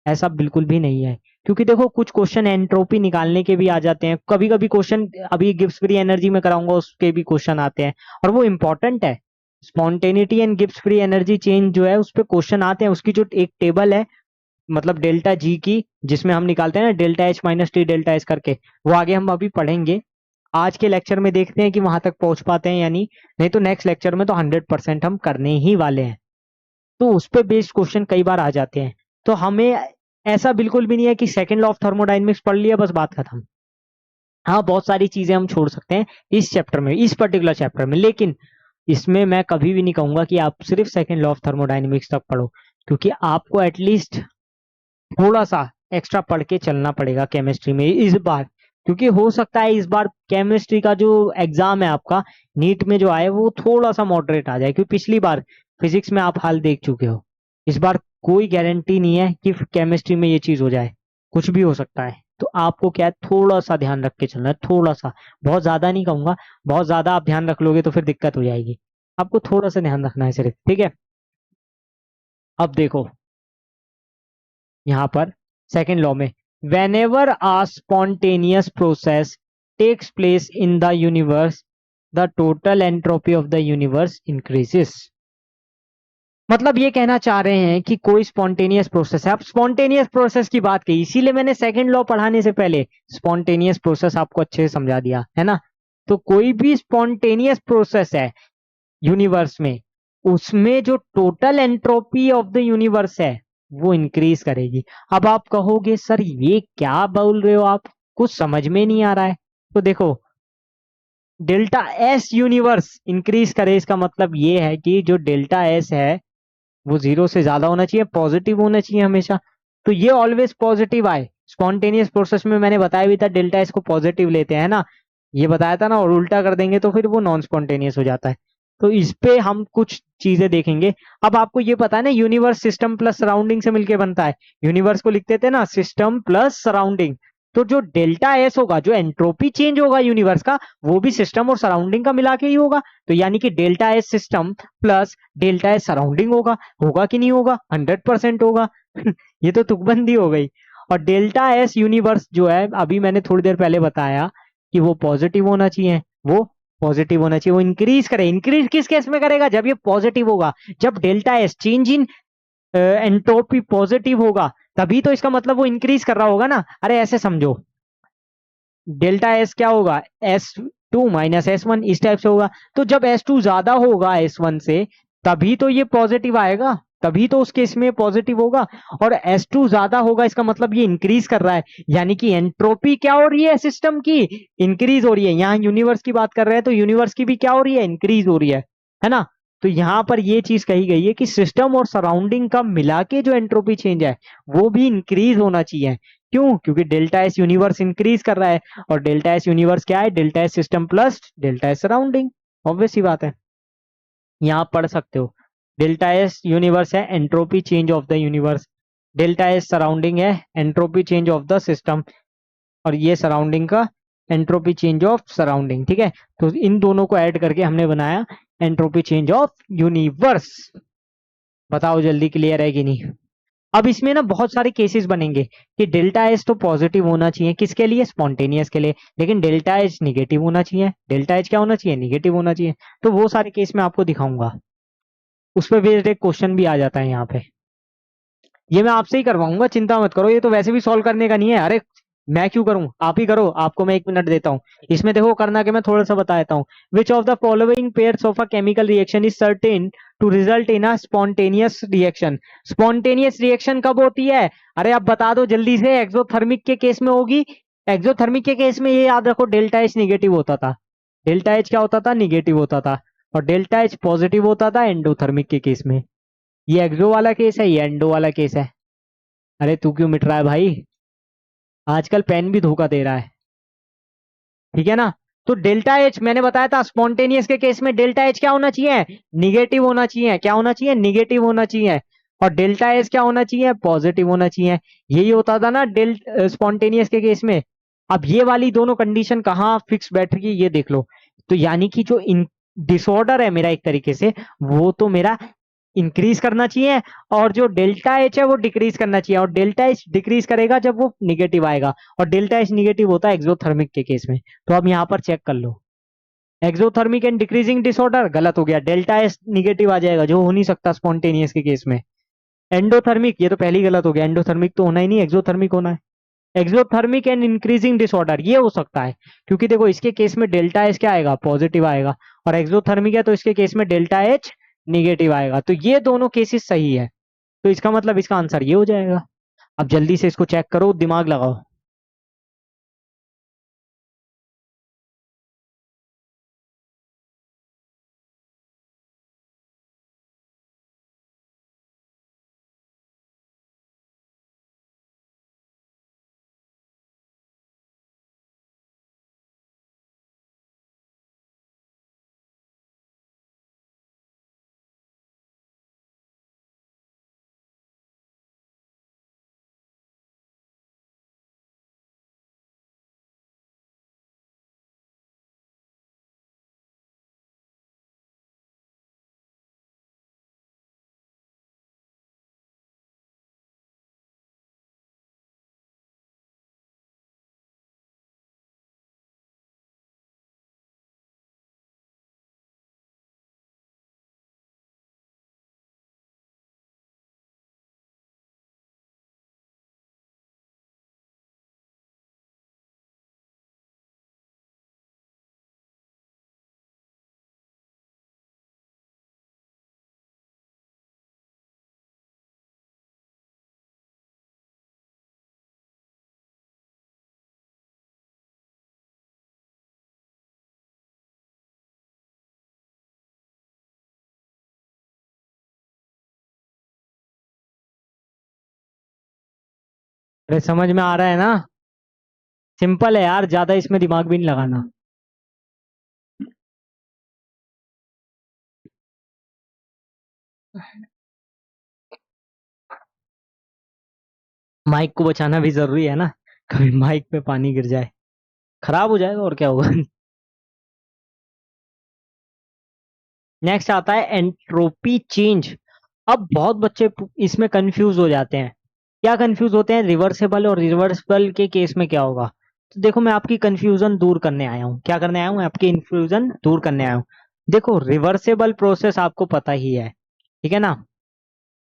ऐसा बिल्कुल भी नहीं है। क्योंकि देखो कुछ क्वेश्चन एंट्रोपी निकालने के भी आ जाते हैं, कभी कभी क्वेश्चन अभी गिब्स फ्री एनर्जी में कराऊंगा उसके भी क्वेश्चन आते हैं, और वो इंपॉर्टेंट है। Spontaneity and Gibbs free energy change जो है उस पर क्वेश्चन आते हैं, उसकी जो एक टेबल है मतलब डेल्टा जी की, जिसमें हम निकालते हैं ना delta H minus T delta S करके, वो आगे हम अभी पढ़ेंगे। आज के लेक्चर में देखते हैं कि वहां तक पहुंच पाते हैं या नहीं, नहीं तो नेक्स्ट लेक्चर में तो 100% हम करने ही वाले हैं। तो उस पे बेस्ड क्वेश्चन कई बार आ जाते हैं। तो हमें ऐसा बिल्कुल भी नहीं है कि सेकंड लॉ ऑफ थर्मोडाइनमिक्स पढ़ लिया बस बात खत्म। हाँ, बहुत सारी चीजें हम छोड़ सकते हैं इस चैप्टर में, इस पर्टिकुलर चैप्टर में, लेकिन इसमें मैं कभी भी नहीं कहूंगा कि आप सिर्फ सेकंड लॉ ऑफ थर्मोडाइनमिक्स तक पढ़ो, क्योंकि आपको एटलीस्ट थोड़ा सा एक्स्ट्रा पढ़ के चलना पड़ेगा केमिस्ट्री में इस बार। क्योंकि हो सकता है इस बार केमिस्ट्री का जो एग्जाम है आपका नीट में जो आए वो थोड़ा सा मॉडरेट आ जाए, क्योंकि पिछली बार फिजिक्स में आप हाल देख चुके हो। इस बार कोई गारंटी नहीं है कि केमिस्ट्री में ये चीज हो जाए, कुछ भी हो सकता है। तो आपको क्या है, थोड़ा सा ध्यान रख के चलना है, थोड़ा सा, बहुत ज्यादा नहीं कहूंगा। बहुत ज्यादा आप ध्यान रख लोगे तो फिर दिक्कत हो जाएगी। आपको थोड़ा सा ध्यान रखना है सिर्फ, ठीक है। अब देखो यहाँ पर सेकेंड लॉ में, whenever a spontaneous process takes place in the universe, the total entropy of the universe increases। मतलब ये कहना चाह रहे हैं कि कोई स्पॉन्टेनियस प्रोसेस है। अब स्पॉन्टेनियस प्रोसेस की बात की, इसीलिए मैंने सेकंड लॉ पढ़ाने से पहले स्पॉन्टेनियस प्रोसेस आपको अच्छे से समझा दिया है ना। तो कोई भी स्पॉन्टेनियस प्रोसेस है यूनिवर्स में, उसमें जो total entropy of the universe है वो इंक्रीज करेगी। अब आप कहोगे सर ये क्या बोल रहे हो आप, कुछ समझ में नहीं आ रहा है। तो देखो, डेल्टा एस यूनिवर्स इंक्रीज करे, इसका मतलब ये है कि जो डेल्टा एस है वो 0 से ज्यादा होना चाहिए, पॉजिटिव होना चाहिए हमेशा। तो ये ऑलवेज पॉजिटिव आए। स्पॉन्टेनियस प्रोसेस में मैंने बताया भी था डेल्टा एस को पॉजिटिव लेते हैं ना, ये बताया था ना, और उल्टा कर देंगे तो फिर वो नॉन स्पॉन्टेनियस हो जाता है। तो इस पे हम कुछ चीजें देखेंगे। अब आपको ये पता है ना, यूनिवर्स सिस्टम प्लस सराउंडिंग से मिलकर बनता है। यूनिवर्स को लिखते थे ना सिस्टम प्लस सराउंडिंग। तो जो डेल्टा एस होगा, जो एंट्रोपी चेंज होगा यूनिवर्स का, वो भी सिस्टम और सराउंडिंग का मिला के ही होगा। तो यानी कि delta S system plus delta S surrounding होगा। होगा कि नहीं होगा? 100% होगा। ये तो तुकबंदी हो गई। और डेल्टा एस यूनिवर्स जो है, अभी मैंने थोड़ी देर पहले बताया कि वो पॉजिटिव होना चाहिए, वो पॉजिटिव होना चाहिए। वो इंक्रीज करे, इंक्रीज किस केस में करेगा? जब ये पॉजिटिव होगा, जब delta S change in entropy positive होगा, तभी तो इसका मतलब वो इंक्रीज कर रहा होगा ना। अरे ऐसे समझो, डेल्टा एस क्या होगा, S2 माइनस S1, इस टाइप से होगा। तो जब S2 ज्यादा होगा S1 से, तभी तो ये पॉजिटिव आएगा, तभी तो उस केस में पॉजिटिव होगा। और S2 ज्यादा होगा, इसका मतलब ये इंक्रीज कर रहा है, यानी कि एंट्रोपी क्या हो रही है सिस्टम की, इंक्रीज हो रही है। यहाँ यूनिवर्स की बात कर रहे हैं तो यूनिवर्स की भी क्या हो रही है, इंक्रीज हो रही है ना। तो यहाँ पर ये चीज कही गई है कि सिस्टम और सराउंडिंग का मिला के जो एंट्रोपी चेंज है वो भी इंक्रीज होना चाहिए। क्यों? क्योंकि डेल्टा एस यूनिवर्स इंक्रीज कर रहा है, और डेल्टा एस यूनिवर्स क्या है, delta S system plus delta S surrounding. Obvious सी बात है, यहाँ पढ़ सकते हो। डेल्टा एस यूनिवर्स है entropy change of the universe, delta S surrounding है entropy change of the system, और ये सराउंडिंग का एंट्रोपी चेंज ऑफ सराउंडिंग। ठीक है, तो इन दोनों को ऐड करके हमने बनाया एंट्रोपी चेंज ऑफ यूनिवर्स। बताओ जल्दी, क्लियर है कि नहीं? अब इसमें ना बहुत सारे केसेस बनेंगे कि डेल्टा एच तो पॉजिटिव होना चाहिए, किसके लिए? स्पॉन्टेनियस के लिए। लेकिन डेल्टा एच निगेटिव होना चाहिए, डेल्टा एच क्या होना चाहिए, निगेटिव होना चाहिए। तो वो सारे केस मैं आपको दिखाऊंगा, उस पर बेस्ड एक क्वेश्चन भी आ जाता है यहाँ पे। ये मैं आपसे ही करवाऊंगा, चिंता मत करो, ये तो वैसे भी सॉल्व करने का नहीं है। अरे मैं क्यों करूं, आप ही करो, आपको मैं 1 मिनट देता हूँ। इसमें देखो करना के मैं थोड़ा सा बता देता हूँ। Which of the following pairs of a chemical reaction is certain to result in a spontaneous reaction? Spontaneous reaction कब होती है? अरे आप बता दो जल्दी से। एक्सोथर्मिक के केस में होगी। एक्सोथर्मिक के केस में ये याद रखो, डेल्टा एच निगेटिव होता था। डेल्टा एच क्या होता था, निगेटिव होता था। और डेल्टा एच पॉजिटिव होता था एंडोथर्मिक के केस में। ये एक्सो वाला केस है, ये एंडो वाला केस है। अरे तू क्यों मिट रहा है भाई, आजकल पेन भी धोखा दे रहा है। ठीक है ना। तो डेल्टा एच मैंने बताया था, स्पॉन्टेनियस के केस में डेल्टा एच क्या होना चाहिए, निगेटिव होना चाहिए। क्या होना चाहिए, निगेटिव होना चाहिए। और डेल्टा एच क्या होना चाहिए, पॉजिटिव होना चाहिए। यही होता था ना स्पॉन्टेनियस के केस में। अब ये वाली दोनों कंडीशन कहाँ फिक्स बैठ रही है ये देख लो। तो यानी कि जो डिसऑर्डर है मेरा एक तरीके से, वो तो मेरा इंक्रीज करना चाहिए, और जो डेल्टा एच है वो डिक्रीज करना चाहिए। और डेल्टा एच डिक्रीज करेगा जब वो निगेटिव आएगा, और डेल्टा एच निगेटिव होता है एक्सोथर्मिक के केस में। तो अब यहाँ पर चेक कर लो, एक्सोथर्मिक एंड डिक्रीजिंग डिसऑर्डर गलत हो गया, डेल्टा एस निगेटिव आ जाएगा जो हो नहीं सकता स्पॉन्टेनियस के केस में। एंडोथर्मिक, ये तो पहले ही गलत हो गया, एंडोथर्मिक तो होना ही नहीं, एक्सोथर्मिक होना है। एक्सोथर्मिक एंड इंक्रीजिंग डिसऑर्डर ये हो सकता है, क्योंकि देखो इसके केस में डेल्टा एच क्या आएगा, पॉजिटिव आएगा, और एक्सोथर्मिक है तो इसके केस में डेल्टा एच निगेटिव आएगा, तो ये दोनों केसेस सही है। तो इसका मतलब इसका आंसर ये हो जाएगा। अब जल्दी से इसको चेक करो, दिमाग लगाओ। अरे समझ में आ रहा है ना, सिंपल है यार, ज्यादा इसमें दिमाग भी नहीं लगाना। माइक को बचाना भी जरूरी है ना, कभी माइक पे पानी गिर जाए खराब हो जाएगा और क्या होगा। नेक्स्ट आता है एंट्रोपी चेंज। अब बहुत बच्चे इसमें कंफ्यूज हो जाते हैं। क्या कंफ्यूज होते हैं, रिवर्सेबल और रिवर्सिबल के केस में क्या होगा। तो देखो मैं आपकी कंफ्यूजन दूर करने आया हूँ, क्या करने आया हूँ, आपकी कंफ्यूजन दूर करने आया हूँ। देखो रिवर्सेबल प्रोसेस आपको पता ही है, ठीक है ना,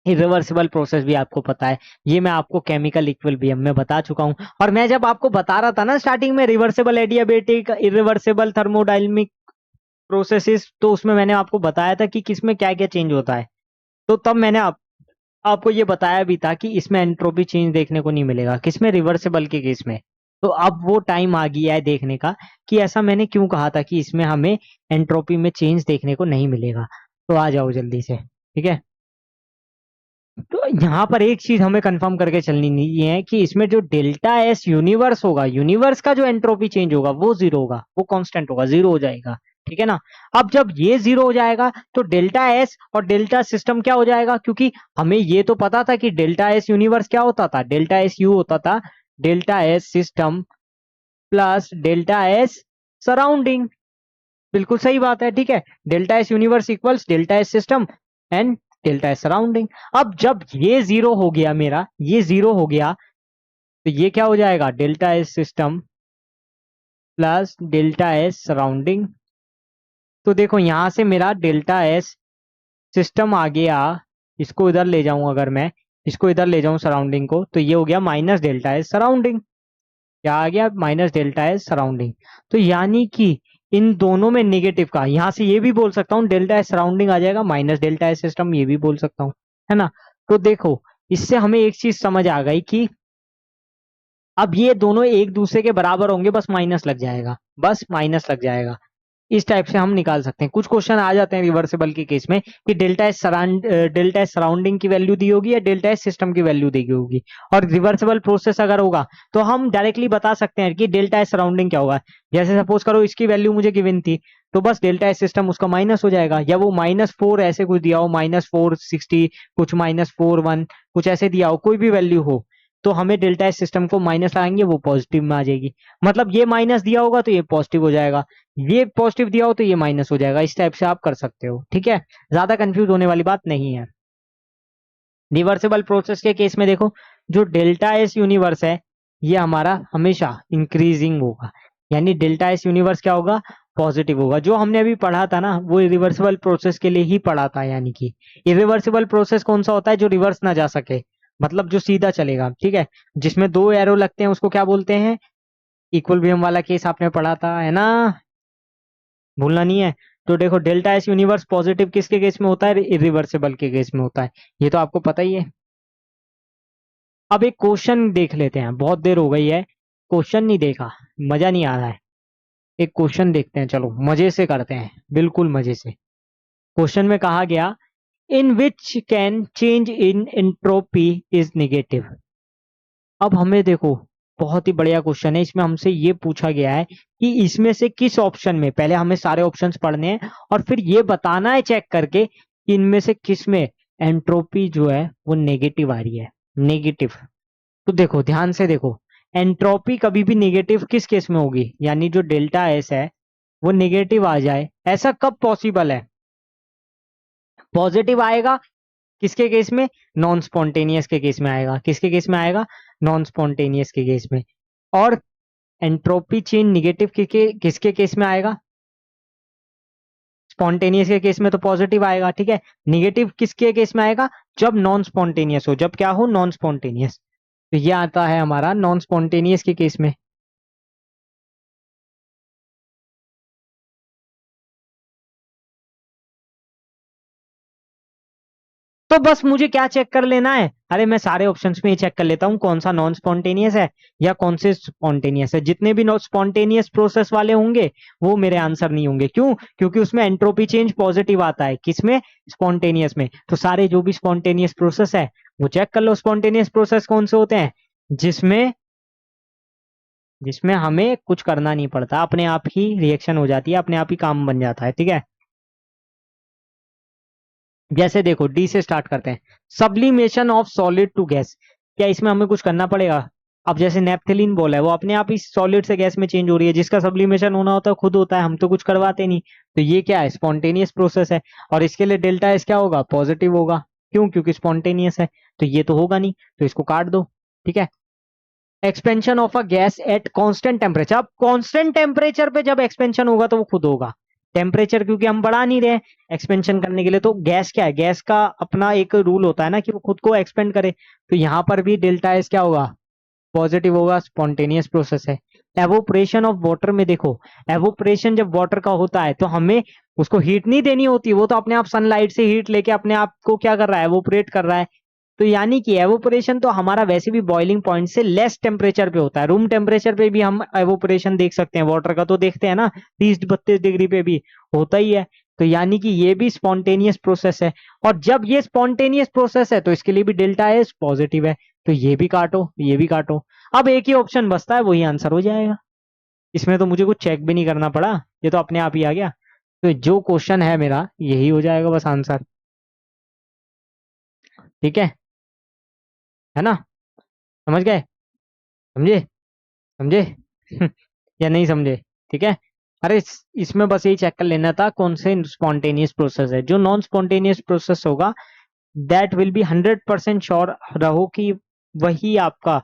इरिवर्सिबल प्रोसेस भी आपको पता है, ये मैं आपको केमिकल इक्विलिब्रियम में बता चुका हूँ। और मैं जब आपको बता रहा था ना स्टार्टिंग में reversible adiabatic irreversible thermodynamic processes, तो उसमें मैंने आपको बताया था कि किसमें क्या क्या चेंज होता है। तो तब मैंने आपको ये बताया भी था कि इसमें एंट्रोपी चेंज देखने को नहीं मिलेगा, किसमें, रिवर्सिबल के केस में। तो अब वो टाइम आ गया है देखने का कि ऐसा मैंने क्यों कहा था कि इसमें हमें एंट्रोपी में चेंज देखने को नहीं मिलेगा। तो आ जाओ जल्दी से, ठीक है। तो यहाँ पर एक चीज हमें कंफर्म करके चलनी नहीं है कि इसमें जो डेल्टा एस यूनिवर्स होगा, यूनिवर्स का जो एंट्रोपी चेंज होगा वो जीरो होगा, वो कांस्टेंट होगा, जीरो हो जाएगा, ठीक है ना। अब जब ये जीरो हो जाएगा तो डेल्टा एस और डेल्टा सिस्टम क्या हो जाएगा, क्योंकि हमें ये तो पता था कि डेल्टा एस यूनिवर्स क्या होता था, डेल्टा एस यू होता था, delta S system plus delta S surrounding. बिल्कुल सही बात है, ठीक है। Delta S universe equals delta S system and delta S surrounding. अब जब ये जीरो हो गया, मेरा ये जीरो हो गया, तो ये क्या हो जाएगा, delta S system plus delta S surrounding. तो देखो यहां से मेरा डेल्टा एस सिस्टम आ गया, इसको इधर ले जाऊं, अगर मैं इसको इधर ले जाऊं सराउंडिंग को, तो ये हो गया माइनस डेल्टा एस सराउंडिंग। क्या आ गया, माइनस डेल्टा एस सराउंडिंग। तो यानी कि इन दोनों में नेगेटिव का, यहां से ये भी बोल सकता हूँ डेल्टा एस सराउंडिंग आ जाएगा माइनस डेल्टा एस सिस्टम, ये भी बोल सकता हूँ, है ना। तो देखो इससे हमें एक चीज समझ आ गई कि अब ये दोनों एक दूसरे के बराबर होंगे, बस माइनस लग जाएगा, बस माइनस लग जाएगा। इस टाइप से हम निकाल सकते हैं। कुछ क्वेश्चन आ जाते हैं रिवर्सिबल के केस में कि डेल्टा एस सराउंडिंग की वैल्यू दी होगी या डेल्टा एस सिस्टम की वैल्यू दी होगी, और रिवर्सिबल प्रोसेस अगर होगा तो हम डायरेक्टली बता सकते हैं कि डेल्टा एस सराउंडिंग क्या होगा। जैसे सपोज करो इसकी वैल्यू मुझे गिवन थी, तो बस डेल्टा एस सिस्टम उसका माइनस हो जाएगा, या वो -4 ऐसे कुछ दिया हो, -460 कुछ, -41 कुछ ऐसे दिया हो, कोई भी वैल्यू हो, तो हमें डेल्टा एस सिस्टम को माइनस लगाएंगे, वो पॉजिटिव में आ जाएगी। मतलब ये माइनस दिया होगा तो ये पॉजिटिव हो जाएगा, ये पॉजिटिव दिया हो तो ये माइनस हो जाएगा। इस टाइप से आप कर सकते हो, ठीक है, ज्यादा कंफ्यूज होने वाली बात नहीं है। रिवर्सिबल प्रोसेस के केस में देखो, जो डेल्टा एस यूनिवर्स है ये हमारा हमेशा इंक्रीजिंग होगा, यानी डेल्टा एस यूनिवर्स क्या होगा, पॉजिटिव होगा। जो हमने अभी पढ़ा था ना वो इरिवर्सिबल प्रोसेस के लिए ही पढ़ा था, यानी कि इरिवर्सिबल प्रोसेस कौन सा होता है, जो रिवर्स ना जा सके, मतलब जो सीधा चलेगा, ठीक है, जिसमें दो एरो लगते हैं उसको क्या बोलते हैं, इक्विलिब्रियम वाला केस आपने पढ़ा था, है ना, भूलना नहीं है। तो देखो डेल्टा एस यूनिवर्स पॉजिटिव किसके केस में होता है, इरिवर्सिबल के केस में होता है, ये तो आपको पता ही है। अब एक क्वेश्चन देख लेते हैं, बहुत देर हो गई है, क्वेश्चन नहीं देखा, मजा नहीं आ रहा है। एक क्वेश्चन देखते हैं, चलो मजे से करते हैं, बिल्कुल मजे से। क्वेश्चन में कहा गया, in which can change in entropy is negative. अब हमें देखो, बहुत ही बढ़िया क्वेश्चन है, इसमें हमसे ये पूछा गया है कि इसमें से किस ऑप्शन में, पहले हमें सारे ऑप्शंस पढ़ने हैं और फिर ये बताना है चेक करके कि इनमें से किस में एंट्रोपी जो है वो नेगेटिव आ रही है, नेगेटिव। तो देखो ध्यान से देखो, एंट्रोपी कभी भी नेगेटिव किस केस में होगी, यानी जो डेल्टा एस है वो नेगेटिव आ जाए, ऐसा कब पॉसिबल है, पॉजिटिव आएगा किसके केस में, नॉन स्पॉन्टेनियस के केस में आएगा, किसके केस में आएगा, नॉन स्पॉन्टेनियस के केस में। और एंट्रोपी चेंज निगेटिव किसके केस में आएगा, स्पॉन्टेनियस के केस में तो पॉजिटिव आएगा, ठीक है, निगेटिव किसके केस में आएगा, जब नॉन स्पॉन्टेनियस हो, जब क्या हो, नॉन स्पॉन्टेनियस। तो ये आता है हमारा नॉन स्पॉन्टेनियस के केस में। तो बस मुझे क्या चेक कर लेना है, अरे मैं सारे ऑप्शंस में ही चेक कर लेता हूँ कौन सा नॉन स्पॉन्टेनियस है या कौन से स्पॉन्टेनियस है। जितने भी नॉन स्पॉन्टेनियस प्रोसेस वाले होंगे वो मेरे आंसर नहीं होंगे, क्यों, क्योंकि उसमें एंट्रोपी चेंज पॉजिटिव आता है, किसमें, स्पॉन्टेनियस में। तो सारे जो भी स्पॉन्टेनियस प्रोसेस है वो चेक कर लो, स्पॉन्टेनियस प्रोसेस कौन से होते हैं, जिसमें जिसमें हमें कुछ करना नहीं पड़ता, अपने आप ही रिएक्शन हो जाती है, अपने आप ही काम बन जाता है, ठीक है। जैसे देखो डी से स्टार्ट करते हैं, sublimation of solid to gas. क्या इसमें हमें कुछ करना पड़ेगा, अब जैसे नेप्थलीन बोला है वो अपने आप ही सॉलिड से गैस में चेंज हो रही है, जिसका सब्लिमेशन होना होता है खुद होता है, हम तो कुछ करवाते नहीं। तो ये क्या है, स्पॉन्टेनियस प्रोसेस है, और इसके लिए डेल्टा एस क्या होगा, पॉजिटिव होगा, क्यों, क्योंकि स्पॉन्टेनियस है। तो ये तो होगा नहीं, तो इसको काट दो, ठीक है। Expansion of a gas at constant temperature, अब कांस्टेंट टेम्परेचर पे जब एक्सपेंशन होगा तो वो खुद होगा, टेम्परेचर क्योंकि हम बढ़ा नहीं रहे एक्सपेंशन करने के लिए। तो गैस क्या है, गैस का अपना एक रूल होता है ना कि वो खुद को एक्सपेंड करे, तो यहाँ पर भी डेल्टा एस क्या होगा, पॉजिटिव होगा, स्पॉन्टेनियस प्रोसेस है। एवोपरेशन ऑफ वाटर में देखो, एवोपरेशन जब वाटर का होता है तो हमें उसको हीट नहीं देनी होती, वो तो अपने आप सनलाइट से हीट लेके अपने आप को क्या कर रहा है, एवोपरेट कर रहा है। तो यानी कि एवोपरेशन तो हमारा वैसे भी बॉइलिंग पॉइंट से लेस टेम्परेचर पे होता है, रूम टेम्परेचर पे भी हम एवोपरेशन देख सकते हैं, वाटर का तो देखते हैं ना, 30-32 डिग्री पे भी होता ही है। तो यानी कि ये भी स्पॉन्टेनियस प्रोसेस है, और जब ये स्पॉन्टेनियस प्रोसेस है तो इसके लिए भी डेल्टा एस पॉजिटिव है। तो ये भी काटो, ये भी काटो, अब एक ही ऑप्शन बचता है, वही आंसर हो जाएगा। इसमें तो मुझे कुछ चेक भी नहीं करना पड़ा, ये तो अपने आप ही आ गया। तो जो क्वेश्चन है मेरा यही हो जाएगा बस आंसर, ठीक है ना, समझ गए, समझे, समझे या नहीं समझे, ठीक है। अरे इसमें बस यही चेक कर लेना था कौन से स्पॉन्टेनियस प्रोसेस है, जो नॉन स्पॉन्टेनियस प्रोसेस होगा दैट विल बी 100% श्योर रहो कि वही आपका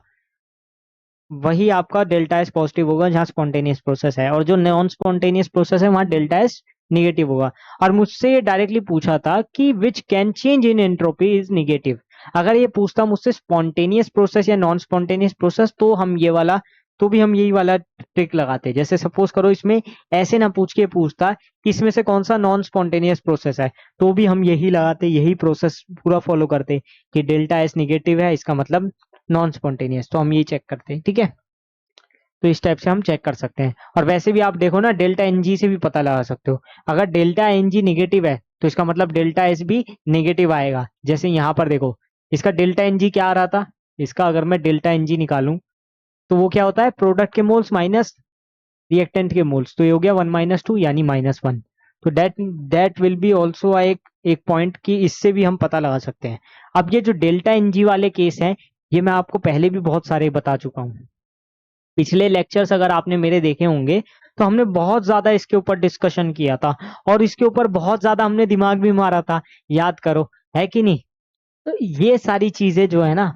वही आपका डेल्टा एस पॉजिटिव होगा जहां स्पॉन्टेनियस प्रोसेस है, और जो नॉन स्पॉन्टेनियस प्रोसेस है वहां डेल्टा एस निगेटिव होगा। और मुझसे ये डायरेक्टली पूछा था कि विच can change in entropy is negative. अगर ये पूछता मुझसे स्पॉन्टेनियस प्रोसेस या नॉन स्पॉन्टेनियस प्रोसेस, तो हम ये वाला तो भी हम यही वाला ट्रिक लगाते। जैसे सपोज करो इसमें ऐसे ना पूछ के पूछता कि इसमें से कौन सा नॉन स्पॉन्टेनियस प्रोसेस है, तो भी हम यही लगाते, यही प्रोसेस पूरा फॉलो करते कि डेल्टा एस निगेटिव है, इसका मतलब नॉन स्पॉन्टेनियस, तो हम यही चेक करते हैं, ठीक है। तो इस टाइप से हम चेक कर सकते हैं। और वैसे भी आप देखो ना, डेल्टा एनजी से भी पता लगा सकते हो, अगर डेल्टा एनजी निगेटिव है तो इसका मतलब डेल्टा एस भी निगेटिव आएगा। जैसे यहाँ पर देखो, इसका डेल्टा एनजी क्या आ रहा था, इसका अगर मैं डेल्टा एनजी निकालूं तो वो क्या होता है, प्रोडक्ट के मोल्स माइनस रिएक्टेंट के मोल्स, तो ये हो गया 1-2 यानी -1। तो दैट विल बी ऑल्सो एक एक पॉइंट की, इससे भी हम पता लगा सकते हैं। अब ये जो डेल्टा एनजी वाले केस हैं, ये मैं आपको पहले भी बहुत सारे बता चुका हूँ। पिछले लेक्चर्स अगर आपने मेरे देखे होंगे तो हमने बहुत ज्यादा इसके ऊपर डिस्कशन किया था, और इसके ऊपर बहुत ज्यादा हमने दिमाग भी मारा था, याद करो, है कि नहीं। तो ये सारी चीजें जो है ना,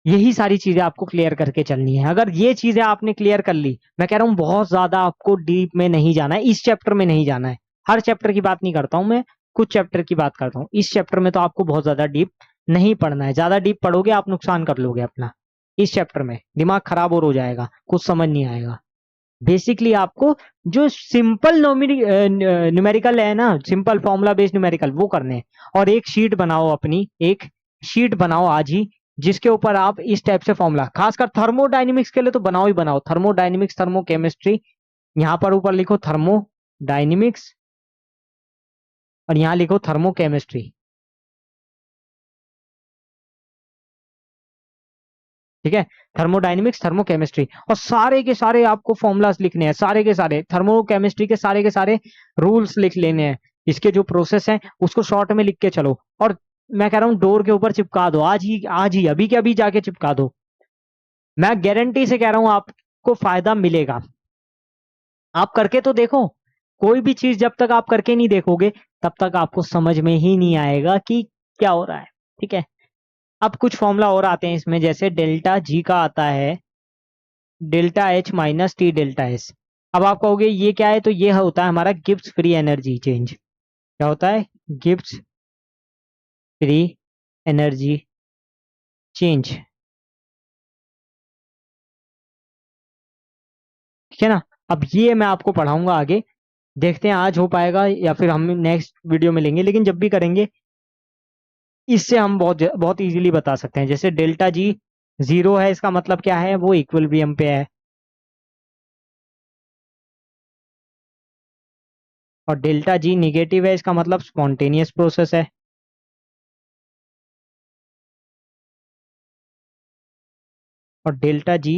यही सारी चीजें आपको क्लियर करके चलनी है। अगर ये चीजें आपने क्लियर कर ली, मैं कह रहा हूँ बहुत ज्यादा आपको डीप में नहीं जाना है, इस चैप्टर में नहीं जाना है। हर चैप्टर की बात नहीं करता हूँ मैं, कुछ चैप्टर की बात करता हूँ। इस चैप्टर में तो आपको बहुत ज्यादा डीप नहीं पढ़ना है, ज्यादा डीप पढ़ोगे आप नुकसान कर लोगे अपना। इस चैप्टर में दिमाग खराब और हो जाएगा, कुछ समझ नहीं आएगा। बेसिकली आपको जो सिंपल न्यूमेरिकल है ना, सिंपल फॉर्मूला बेस्ड न्यूमेरिकल वो करने हैं। और एक शीट बनाओ, अपनी एक शीट बनाओ आज ही, जिसके ऊपर आप इस टाइप से फॉर्मूला, खासकर थर्मोडायनेमिक्स के लिए तो बनाओ ही बनाओ। थर्मोडायनेमिक्स, थर्मोकेमिस्ट्री, यहां पर ऊपर लिखो थर्मोडायनेमिक्स और यहां लिखो थर्मोकेमिस्ट्री। ठीक है, थर्मोडायनेमिक्स, थर्मोकेमिस्ट्री, और सारे के सारे आपको फॉर्मूलाज लिखने हैं, सारे के सारे थर्मोकेमिस्ट्री के सारे रूल्स लिख लेने हैं। इसके जो प्रोसेस है उसको शॉर्ट में लिख के चलो, और मैं कह रहा हूँ डोर के ऊपर चिपका दो आज ही, आज ही अभी के अभी जाके चिपका दो। मैं गारंटी से कह रहा हूँ आपको फायदा मिलेगा। आप करके तो देखो, कोई भी चीज जब तक आप करके नहीं देखोगे तब तक आपको समझ में ही नहीं आएगा कि क्या हो रहा है। ठीक है, अब कुछ फॉर्मूला और आते हैं इसमें, जैसे डेल्टा जी का आता है delta H minus T delta S. अब आप कहोगे ये क्या है, तो ये होता है हमारा गिब्स फ्री एनर्जी चेंज। क्या होता है? Gibbs free energy change. ठीक है ना। अब ये मैं आपको पढ़ाऊंगा आगे, देखते हैं आज हो पाएगा या फिर हम नेक्स्ट वीडियो में लेंगे, लेकिन जब भी करेंगे इससे हम बहुत बहुत इजीली बता सकते हैं। जैसे डेल्टा जी जीरो है, इसका मतलब क्या है, वो इक्विलिब्रियम पे है। और डेल्टा जी निगेटिव है, इसका मतलब स्पॉन्टेनियस प्रोसेस है। और डेल्टा जी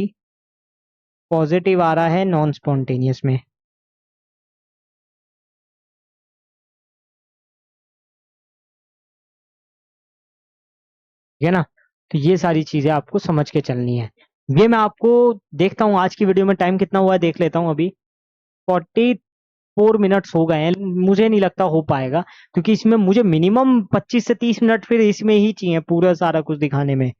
पॉजिटिव आ रहा है नॉन स्पॉन्टेनियस में। ठीक है ना। तो ये सारी चीजें आपको समझ के चलनी है। ये मैं आपको देखता हूँ आज की वीडियो में टाइम कितना हुआ है, देख लेता हूँ अभी। 44 मिनट्स हो गए हैं, मुझे नहीं लगता हो पाएगा, क्योंकि इसमें मुझे मिनिमम 25 से 30 मिनट फिर इसमें ही चाहिए पूरा सारा कुछ दिखाने में।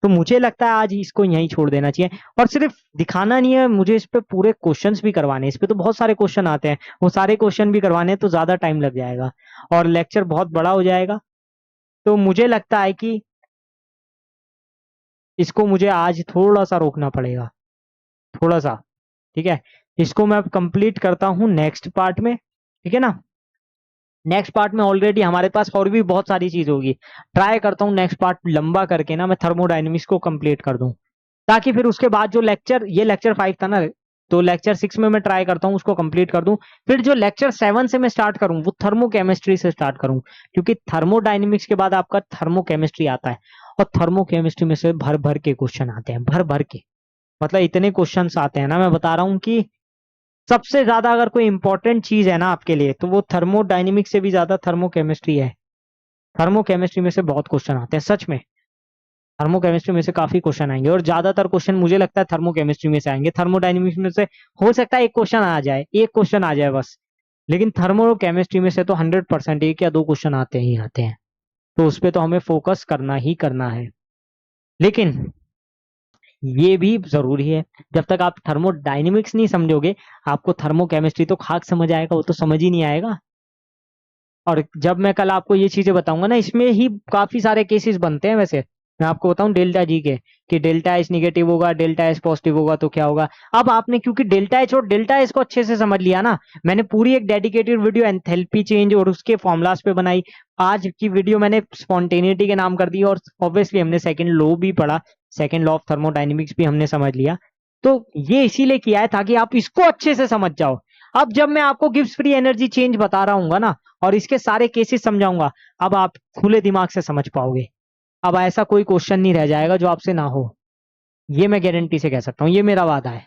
तो मुझे लगता है आज इसको यहीं छोड़ देना चाहिए। और सिर्फ दिखाना नहीं है, मुझे इस पे पूरे क्वेश्चंस भी करवाने हैं। इस पे तो बहुत सारे क्वेश्चन आते हैं, वो सारे क्वेश्चन भी करवाने हैं, तो ज्यादा टाइम लग जाएगा और लेक्चर बहुत बड़ा हो जाएगा। तो मुझे लगता है कि इसको मुझे आज थोड़ा सा रोकना पड़ेगा, थोड़ा सा। ठीक है, इसको मैं कंप्लीट करता हूँ नेक्स्ट पार्ट में। ठीक है ना। नेक्स्ट पार्ट में ऑलरेडी हमारे पास और भी बहुत सारी चीज होगी। ट्राई करता हूँ नेक्स्ट पार्ट लंबा करके ना मैं थर्मोडायनेमिक्स को कंप्लीट कर दूं, ताकि फिर उसके बाद जो लेक्चर, ये लेक्चर 5 था ना, तो लेक्चर 6 में मैं ट्राई करता हूँ उसको कंप्लीट कर दूं। फिर जो लेक्चर 7 से मैं स्टार्ट करूँ वो थर्मोकेमिस्ट्री से स्टार्ट करूँ, क्योंकि थर्मोडायनेमिक्स के बाद आपका थर्मोकेमिस्ट्री आता है। और थर्मोकेमिस्ट्री में से भर भर के क्वेश्चन आते हैं, भर भर के, मतलब इतने क्वेश्चंस आते हैं ना, मैं बता रहा हूँ कि सबसे ज्यादा अगर कोई इंपॉर्टेंट चीज है ना आपके लिए, तो वो थर्मोडायनेमिक्स से भी ज्यादा थर्मोकेमिस्ट्री है। थर्मोकेमिस्ट्री में से बहुत क्वेश्चन आते हैं सच में। थर्मोकेमिस्ट्री में से काफी क्वेश्चन आएंगे, और ज्यादातर क्वेश्चन मुझे लगता है थर्मोकेमिस्ट्री में से आएंगे। थर्मोडायनेमिक्स में से हो सकता है एक क्वेश्चन आ जाए, एक क्वेश्चन आ जाए बस, लेकिन थर्मोकेमिस्ट्री में से तो 100% 1 या 2 क्वेश्चन आते ही आते हैं। तो उस पर तो हमें फोकस करना ही करना है। लेकिन ये भी जरूरी है, जब तक आप थर्मोडायनेमिक्स नहीं समझोगे, आपको थर्मोकेमिस्ट्री तो खाक समझ आएगा, वो तो समझ ही नहीं आएगा। और जब मैं कल आपको ये चीजें बताऊंगा ना, इसमें ही काफी सारे केसेस बनते हैं वैसे। मैं आपको बताऊं डेल्टा जी के, कि डेल्टा एच निगेटिव होगा, डेल्टा एच पॉजिटिव होगा तो क्या होगा। अब आपने क्योंकि डेल्टा एच और डेल्टा एच को अच्छे से समझ लिया ना, मैंने पूरी एक डेडिकेटेड वीडियो एंथैल्पी चेंज और उसके फॉर्मुलाज पे बनाई। आज की वीडियो मैंने स्पॉन्टेनिटी के नाम कर दी, और ऑब्वियसली हमने सेकंड लॉ भी पढ़ा, सेकंड लॉ ऑफ थर्मोडायनेमिक्स भी हमने समझ लिया। तो ये इसीलिए किया है ताकि आप इसको अच्छे से समझ जाओ। अब जब मैं आपको गिब्स फ्री एनर्जी चेंज बता रहा हूँ ना, और इसके सारे केसेस समझाऊंगा, अब आप खुले दिमाग से समझ पाओगे। अब ऐसा कोई क्वेश्चन नहीं रह जाएगा जो आपसे ना हो, ये मैं गारंटी से कह सकता हूँ, ये मेरा वादा है।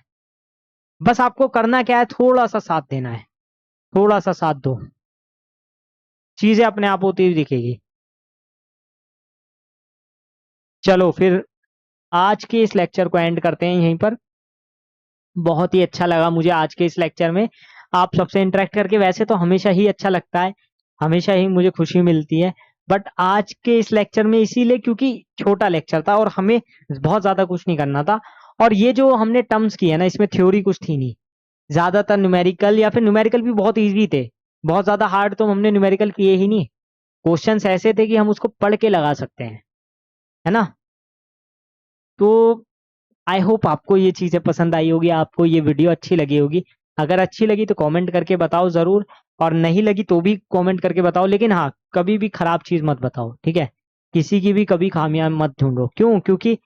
बस आपको करना क्या है, थोड़ा सा साथ देना है, थोड़ा सा साथ दो, चीजें अपने आप होती हुई दिखेगी। चलो फिर आज के इस लेक्चर को एंड करते हैं यहीं पर। बहुत ही अच्छा लगा मुझे आज के इस लेक्चर में आप सबसे इंटरेक्ट करके, वैसे तो हमेशा ही अच्छा लगता है, हमेशा ही मुझे खुशी मिलती है। बट आज के इस लेक्चर में इसीलिए क्योंकि छोटा लेक्चर था और हमें बहुत ज्यादा कुछ नहीं करना था, और ये जो हमने टर्म्स किए ना इसमें थ्योरी कुछ थी नहीं, ज्यादातर न्यूमेरिकल, या फिर न्यूमेरिकल भी बहुत इजी थे, बहुत ज्यादा हार्ड तो हमने न्यूमेरिकल किए ही नहीं। क्वेश्चंस ऐसे थे कि हम उसको पढ़ के लगा सकते हैं, है ना। तो आई होप आपको ये चीजें पसंद आई होगी, आपको ये वीडियो अच्छी लगी होगी। अगर अच्छी लगी तो कमेंट करके बताओ जरूर, और नहीं लगी तो भी कमेंट करके बताओ, लेकिन हाँ कभी भी खराब चीज मत बताओ, ठीक है। किसी की भी कभी खामियां मत ढूंढो, क्यों? क्योंकि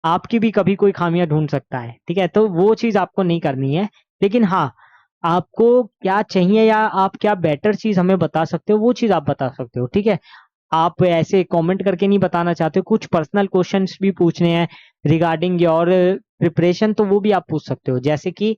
आपकी भी कभी कोई खामियां ढूंढ सकता है, ठीक है। तो वो चीज आपको नहीं करनी है। लेकिन हाँ, आपको क्या चाहिए या आप क्या बेटर चीज हमें बता सकते हो, वो चीज आप बता सकते हो, ठीक है। आप ऐसे कमेंट करके नहीं बताना चाहते हो, कुछ पर्सनल क्वेश्चंस भी पूछने हैं रिगार्डिंग योर प्रिपरेशन, तो वो भी आप पूछ सकते हो। जैसे कि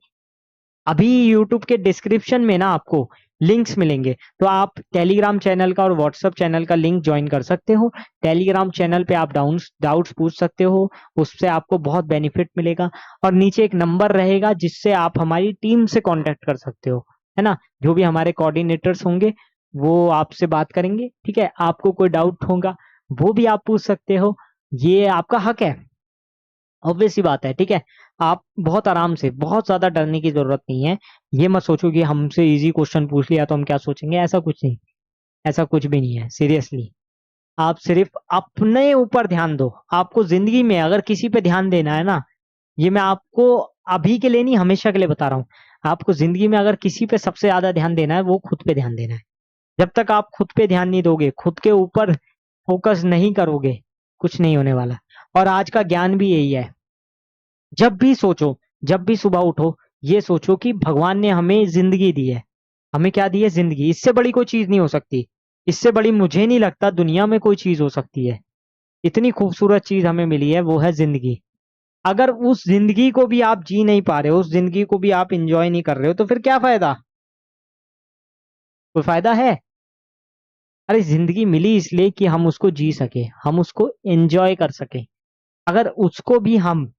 अभी यूट्यूब के डिस्क्रिप्शन में ना आपको लिंक्स मिलेंगे, तो आप टेलीग्राम चैनल का और व्हाट्सएप चैनल का लिंक ज्वाइन कर सकते हो। टेलीग्राम चैनल पे आप डाउट्स पूछ सकते हो, उससे आपको बहुत बेनिफिट मिलेगा। और नीचे एक नंबर रहेगा जिससे आप हमारी टीम से कांटेक्ट कर सकते हो, है ना। जो भी हमारे कोऑर्डिनेटर्स होंगे वो आपसे बात करेंगे, ठीक है। आपको कोई डाउट होगा वो भी आप पूछ सकते हो, ये आपका हक है, ऑब्वियस सी बात है, ठीक है। आप बहुत आराम से, बहुत ज्यादा डरने की जरूरत नहीं है। ये मत सोचो कि हमसे इजी क्वेश्चन पूछ लिया तो हम क्या सोचेंगे, ऐसा कुछ नहीं, ऐसा कुछ भी नहीं है, सीरियसली। आप सिर्फ अपने ऊपर ध्यान दो। आपको जिंदगी में अगर किसी पे ध्यान देना है ना, ये मैं आपको अभी के लिए नहीं हमेशा के लिए बता रहा हूँ, आपको जिंदगी में अगर किसी पे सबसे ज्यादा ध्यान देना है वो खुद पे ध्यान देना है। जब तक आप खुद पे ध्यान नहीं दोगे, खुद के ऊपर फोकस नहीं करोगे, कुछ नहीं होने वाला। और आज का ज्ञान भी यही है, जब भी सोचो, जब भी सुबह उठो, ये सोचो कि भगवान ने हमें जिंदगी दी है। हमें क्या दी है? जिंदगी। इससे बड़ी कोई चीज नहीं हो सकती, इससे बड़ी मुझे नहीं लगता दुनिया में कोई चीज हो सकती है। इतनी खूबसूरत चीज हमें मिली है, वो है जिंदगी। अगर उस जिंदगी को भी आप जी नहीं पा रहे हो, उस जिंदगी को भी आप इंजॉय नहीं कर रहे हो, तो फिर क्या फायदा? कोई फायदा है? अरे जिंदगी मिली इसलिए कि हम उसको जी सके, हम उसको एंजॉय कर सके। अगर उसको भी हम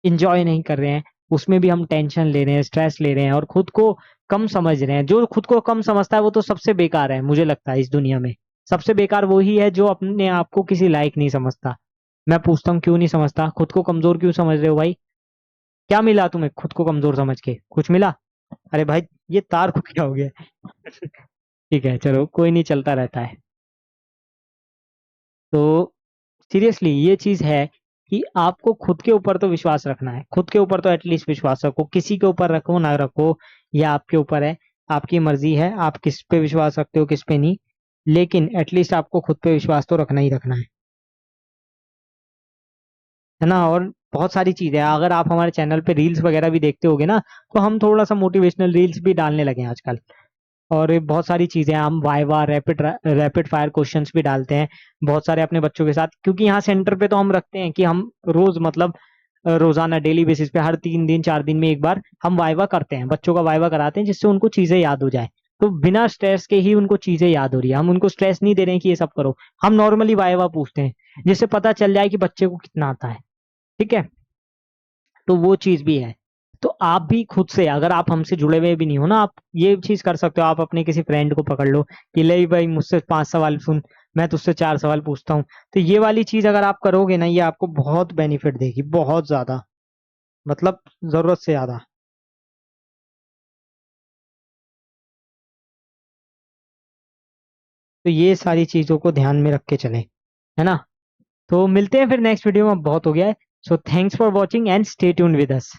इंजॉय नहीं कर रहे हैं, उसमें भी हम टेंशन ले रहे हैं, स्ट्रेस ले रहे हैं और खुद को कम समझ रहे हैं, जो खुद को कम समझता है वो तो सबसे बेकार है, मुझे लगता है इस दुनिया में सबसे बेकार वही है जो अपने आप को किसी लायक नहीं समझता। मैं पूछता हूँ क्यों नहीं समझता? खुद को कमजोर क्यों समझ रहे हो भाई? क्या मिला तुम्हें खुद को कमजोर समझ के? कुछ मिला? अरे भाई, ये तार को क्या हो गया? ठीक है, चलो कोई नहीं, चलता रहता है। तो सीरियसली ये चीज है कि आपको खुद के ऊपर तो विश्वास रखना है, खुद के ऊपर तो एटलीस्ट विश्वास रखो, किसी के ऊपर रखो ना रखो, ये आपके ऊपर है, आपकी मर्जी है, आप किस पे विश्वास रखते हो किस पे नहीं। लेकिन एटलीस्ट आपको खुद पे विश्वास तो रखना ही रखना है ना। और बहुत सारी चीजें हैं, अगर आप हमारे चैनल पे रील्स वगैरह भी देखते होगे ना, तो हम थोड़ा सा मोटिवेशनल रील्स भी डालने लगे हैं आजकल। और ये बहुत सारी चीजें हैं, हम वाइवा रैपिड फायर क्वेश्चंस भी डालते हैं बहुत सारे अपने बच्चों के साथ, क्योंकि यहाँ सेंटर पे तो हम रखते हैं कि हम रोज मतलब रोजाना डेली बेसिस पे हर 3 दिन 4 दिन में एक बार हम वाइवा करते हैं, बच्चों का वाइवा कराते हैं, जिससे उनको चीजें याद हो जाए। तो बिना स्ट्रेस के ही उनको चीजें याद हो रही है, हम उनको स्ट्रेस नहीं दे रहे हैं कि ये सब करो। हम नॉर्मली वाइवा पूछते हैं जिससे पता चल जाए कि बच्चे को कितना आता है, ठीक है। तो वो चीज भी है। तो आप भी खुद से, अगर आप हमसे जुड़े हुए भी नहीं हो ना, आप ये चीज कर सकते हो, आप अपने किसी फ्रेंड को पकड़ लो कि ले भाई मुझसे 5 सवाल सुन, मैं तुझसे 4 सवाल पूछता हूँ। तो ये वाली चीज अगर आप करोगे ना, ये आपको बहुत बेनिफिट देगी, बहुत ज्यादा, मतलब जरूरत से ज्यादा। तो ये सारी चीजों को ध्यान में रख के चलें, है ना। तो मिलते हैं फिर नेक्स्ट वीडियो में, अब बहुत हो गया है। So thanks for watching and stay tuned with us.